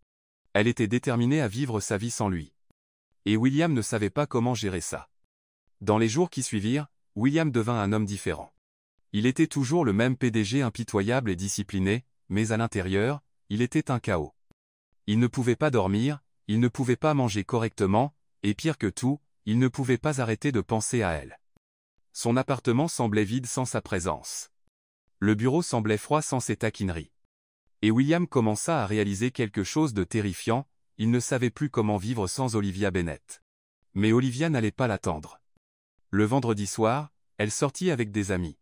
Elle était déterminée à vivre sa vie sans lui. Et William ne savait pas comment gérer ça. Dans les jours qui suivirent, William devint un homme différent. Il était toujours le même PDG impitoyable et discipliné, mais à l'intérieur, il était un chaos. Il ne pouvait pas dormir, il ne pouvait pas manger correctement, et pire que tout, il ne pouvait pas arrêter de penser à elle. Son appartement semblait vide sans sa présence. Le bureau semblait froid sans ses taquineries. Et William commença à réaliser quelque chose de terrifiant, il ne savait plus comment vivre sans Olivia Bennett. Mais Olivia n'allait pas l'attendre. Le vendredi soir, elle sortit avec des amis.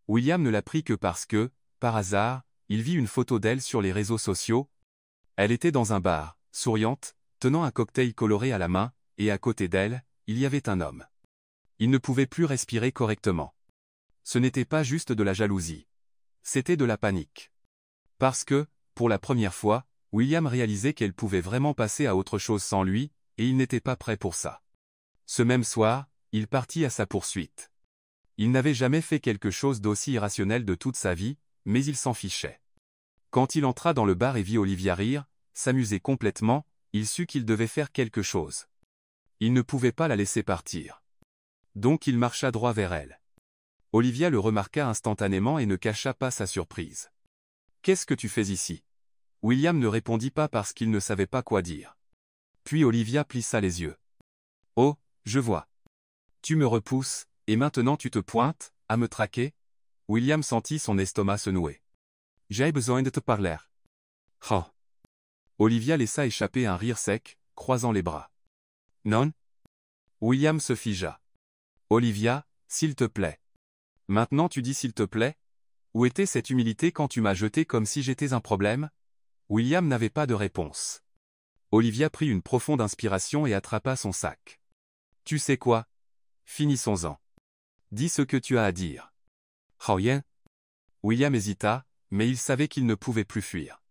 William ne l'a pris que parce que, par hasard, il vit une photo d'elle sur les réseaux sociaux. Elle était dans un bar, souriante, tenant un cocktail coloré à la main, et à côté d'elle, il y avait un homme. Il ne pouvait plus respirer correctement. Ce n'était pas juste de la jalousie. C'était de la panique. Parce que, pour la première fois, William réalisait qu'elle pouvait vraiment passer à autre chose sans lui, et il n'était pas prêt pour ça. Ce même soir, il partit à sa poursuite. Il n'avait jamais fait quelque chose d'aussi irrationnel de toute sa vie, mais il s'en fichait. Quand il entra dans le bar et vit Olivia rire, s'amuser complètement, il sut qu'il devait faire quelque chose. Il ne pouvait pas la laisser partir. Donc il marcha droit vers elle. Olivia le remarqua instantanément et ne cacha pas sa surprise. « Qu'est-ce que tu fais ici ?» William ne répondit pas parce qu'il ne savait pas quoi dire. Puis Olivia plissa les yeux. « Oh, je vois. Tu me repousses, et maintenant tu te pointes, à me traquer ?» William sentit son estomac se nouer. « J'ai besoin de te parler. » Oh. Olivia laissa échapper un rire sec, croisant les bras. « Non ?» William se figea. « Olivia, s'il te plaît. » « Maintenant tu dis s'il te plaît ? Où était cette humilité quand tu m'as jeté comme si j'étais un problème ?» William n'avait pas de réponse. Olivia prit une profonde inspiration et attrapa son sac. « Tu sais quoi ? Finissons-en. Dis ce que tu as à dire. »« Rien. » William hésita, mais il savait qu'il ne pouvait plus fuir.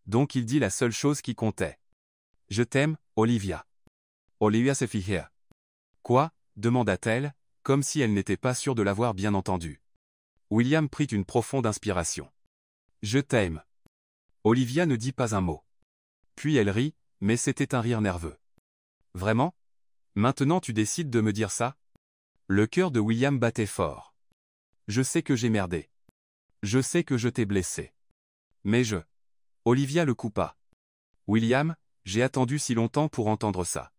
Donc il dit la seule chose qui comptait. « Je t'aime, Olivia. » Olivia se figea. « Quoi ? » demanda-t-elle, comme si elle n'était pas sûre de l'avoir bien entendu. William prit une profonde inspiration. « Je t'aime. » Olivia ne dit pas un mot. Puis elle rit, mais c'était un rire nerveux. « Vraiment ? Maintenant tu décides de me dire ça ?» Le cœur de William battait fort. « Je sais que j'ai merdé. Je sais que je t'ai blessé. Mais je... » Olivia le coupa. « William, j'ai attendu si longtemps pour entendre ça. »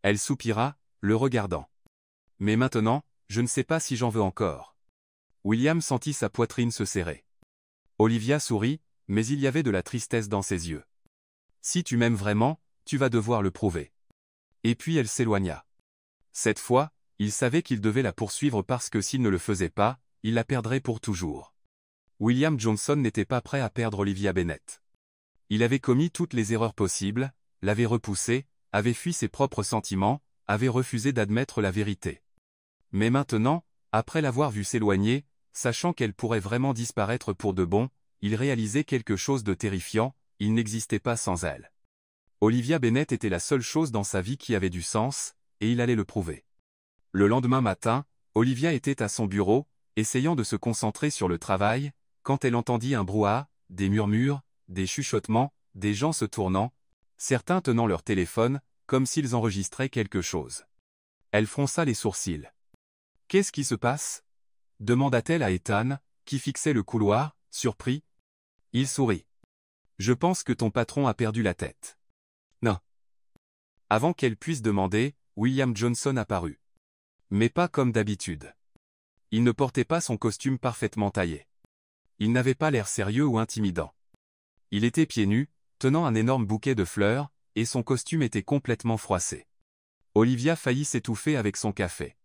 Elle soupira, le regardant. « Mais maintenant, je ne sais pas si j'en veux encore. » William sentit sa poitrine se serrer. Olivia sourit, mais il y avait de la tristesse dans ses yeux. « Si tu m'aimes vraiment, tu vas devoir le prouver. » Et puis elle s'éloigna. Cette fois, il savait qu'il devait la poursuivre parce que s'il ne le faisait pas, il la perdrait pour toujours. William Johnson n'était pas prêt à perdre Olivia Bennett. Il avait commis toutes les erreurs possibles, l'avait repoussée, avait fui ses propres sentiments, avait refusé d'admettre la vérité. Mais maintenant, après l'avoir vue s'éloigner, sachant qu'elle pourrait vraiment disparaître pour de bon, il réalisait quelque chose de terrifiant, il n'existait pas sans elle. Olivia Bennett était la seule chose dans sa vie qui avait du sens, et il allait le prouver. Le lendemain matin, Olivia était à son bureau, essayant de se concentrer sur le travail, quand elle entendit un brouhaha, des murmures, des chuchotements, des gens se tournant, certains tenant leur téléphone, comme s'ils enregistraient quelque chose. Elle fronça les sourcils. « Qu'est-ce qui se passe ?» demanda-t-elle à Ethan, qui fixait le couloir, surpris. Il sourit. « Je pense que ton patron a perdu la tête. » Non. Avant qu'elle puisse demander, William Johnson apparut. Mais pas comme d'habitude. Il ne portait pas son costume parfaitement taillé. Il n'avait pas l'air sérieux ou intimidant. Il était pieds nus, tenant un énorme bouquet de fleurs, et son costume était complètement froissé. Olivia faillit s'étouffer avec son café.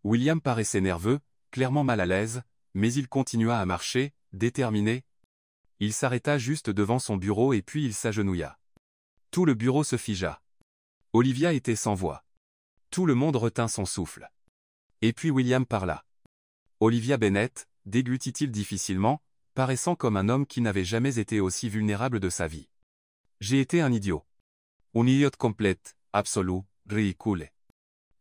William paraissait nerveux, clairement mal à l'aise, mais il continua à marcher, déterminé. Il s'arrêta juste devant son bureau et puis il s'agenouilla. Tout le bureau se figea. Olivia était sans voix. Tout le monde retint son souffle. Et puis William parla. Olivia Bennett, déglutit-il difficilement, paraissant comme un homme qui n'avait jamais été aussi vulnérable de sa vie. J'ai été un idiot. Un idiot complète, absolu, ridicule.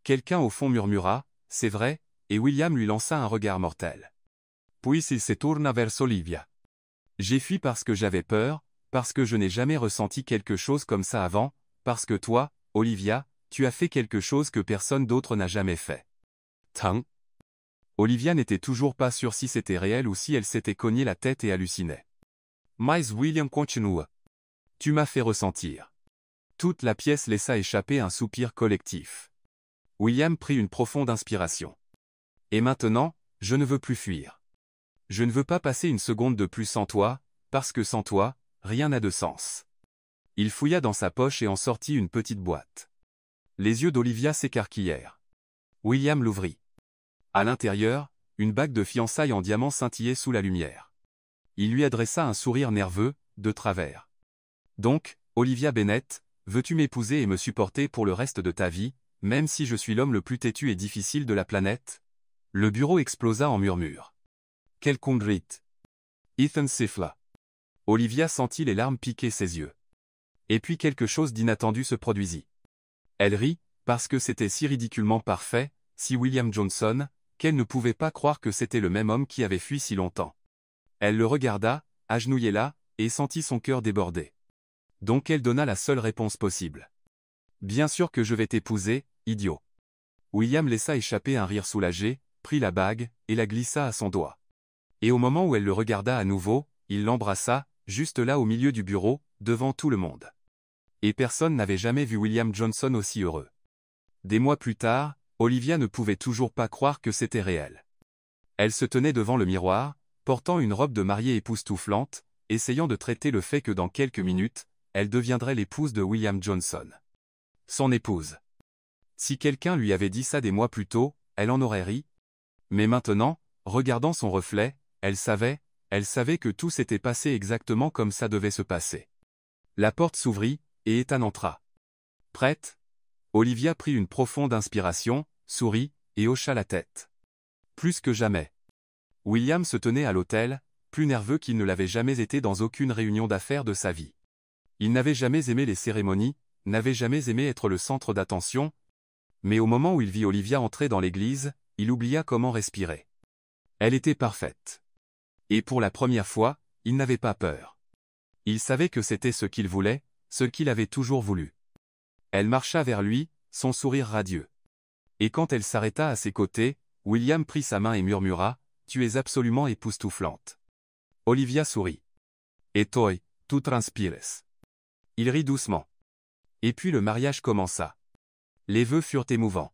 Quelqu'un au fond murmura, c'est vrai, et William lui lança un regard mortel. Puis il se tourna vers Olivia. J'ai fui parce que j'avais peur, parce que je n'ai jamais ressenti quelque chose comme ça avant, parce que toi, Olivia, tu as fait quelque chose que personne d'autre n'a jamais fait. Tain. Olivia n'était toujours pas sûre si c'était réel ou si elle s'était cogné la tête et hallucinait. Mais William continua. Tu m'as fait ressentir. Toute la pièce laissa échapper un soupir collectif. William prit une profonde inspiration. Et maintenant, je ne veux plus fuir. Je ne veux pas passer une seconde de plus sans toi, parce que sans toi, rien n'a de sens. Il fouilla dans sa poche et en sortit une petite boîte. Les yeux d'Olivia s'écarquillèrent. William l'ouvrit. À l'intérieur, une bague de fiançailles en diamant scintillait sous la lumière. Il lui adressa un sourire nerveux, de travers. Donc, Olivia Bennett, veux-tu m'épouser et me supporter pour le reste de ta vie, même si je suis l'homme le plus têtu et difficile de la planète? Le bureau explosa en murmures. Quel congrite! Ethan siffla. Olivia sentit les larmes piquer ses yeux. Et puis quelque chose d'inattendu se produisit. Elle rit, parce que c'était si ridiculement parfait, si William Johnson, qu'elle ne pouvait pas croire que c'était le même homme qui avait fui si longtemps. Elle le regarda, agenouillé là, et sentit son cœur déborder. Donc elle donna la seule réponse possible. « Bien sûr que je vais t'épouser, idiot. » William laissa échapper un rire soulagé, prit la bague, et la glissa à son doigt. Et au moment où elle le regarda à nouveau, il l'embrassa, juste là au milieu du bureau, devant tout le monde. Et personne n'avait jamais vu William Johnson aussi heureux. Des mois plus tard, Olivia ne pouvait toujours pas croire que c'était réel. Elle se tenait devant le miroir, portant une robe de mariée époustouflante, essayant de traiter le fait que dans quelques minutes, elle deviendrait l'épouse de William Johnson. Son épouse. Si quelqu'un lui avait dit ça des mois plus tôt, elle en aurait ri. Mais maintenant, regardant son reflet, elle savait que tout s'était passé exactement comme ça devait se passer. La porte s'ouvrit, et Ethan entra. Prête? Olivia prit une profonde inspiration, sourit, et hocha la tête. Plus que jamais. William se tenait à l'hôtel, plus nerveux qu'il ne l'avait jamais été dans aucune réunion d'affaires de sa vie. Il n'avait jamais aimé les cérémonies, n'avait jamais aimé être le centre d'attention, mais au moment où il vit Olivia entrer dans l'église, il oublia comment respirer. Elle était parfaite. Et pour la première fois, il n'avait pas peur. Il savait que c'était ce qu'il voulait, ce qu'il avait toujours voulu. Elle marcha vers lui, son sourire radieux. Et quand elle s'arrêta à ses côtés, William prit sa main et murmura, « Tu es absolument époustouflante. » Olivia sourit. « Et toi, tu transpires. » Il rit doucement. Et puis le mariage commença. Les vœux furent émouvants.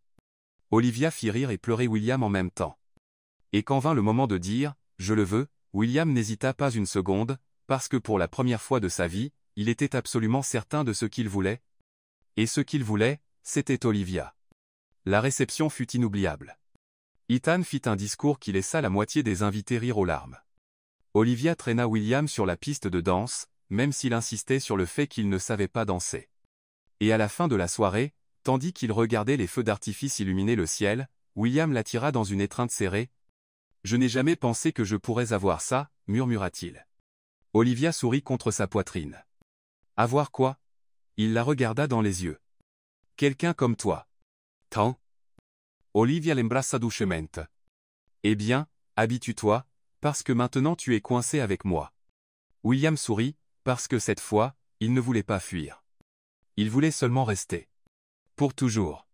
Olivia fit rire et pleurer William en même temps. Et quand vint le moment de dire « Je le veux », William n'hésita pas une seconde, parce que pour la première fois de sa vie, il était absolument certain de ce qu'il voulait. Et ce qu'il voulait, c'était Olivia. La réception fut inoubliable. Ethan fit un discours qui laissa la moitié des invités rire aux larmes. Olivia traîna William sur la piste de danse, même s'il insistait sur le fait qu'il ne savait pas danser. Et à la fin de la soirée, tandis qu'il regardait les feux d'artifice illuminer le ciel, William l'attira dans une étreinte serrée. « Je n'ai jamais pensé que je pourrais avoir ça, » murmura-t-il. Olivia sourit contre sa poitrine. « Avoir quoi ?» Il la regarda dans les yeux. « Quelqu'un comme toi. »« Tant ?» Olivia l'embrassa doucement. « Eh bien, habitue-toi, parce que maintenant tu es coincé avec moi. » William sourit, parce que cette fois, il ne voulait pas fuir. Il voulait seulement rester. Pour toujours.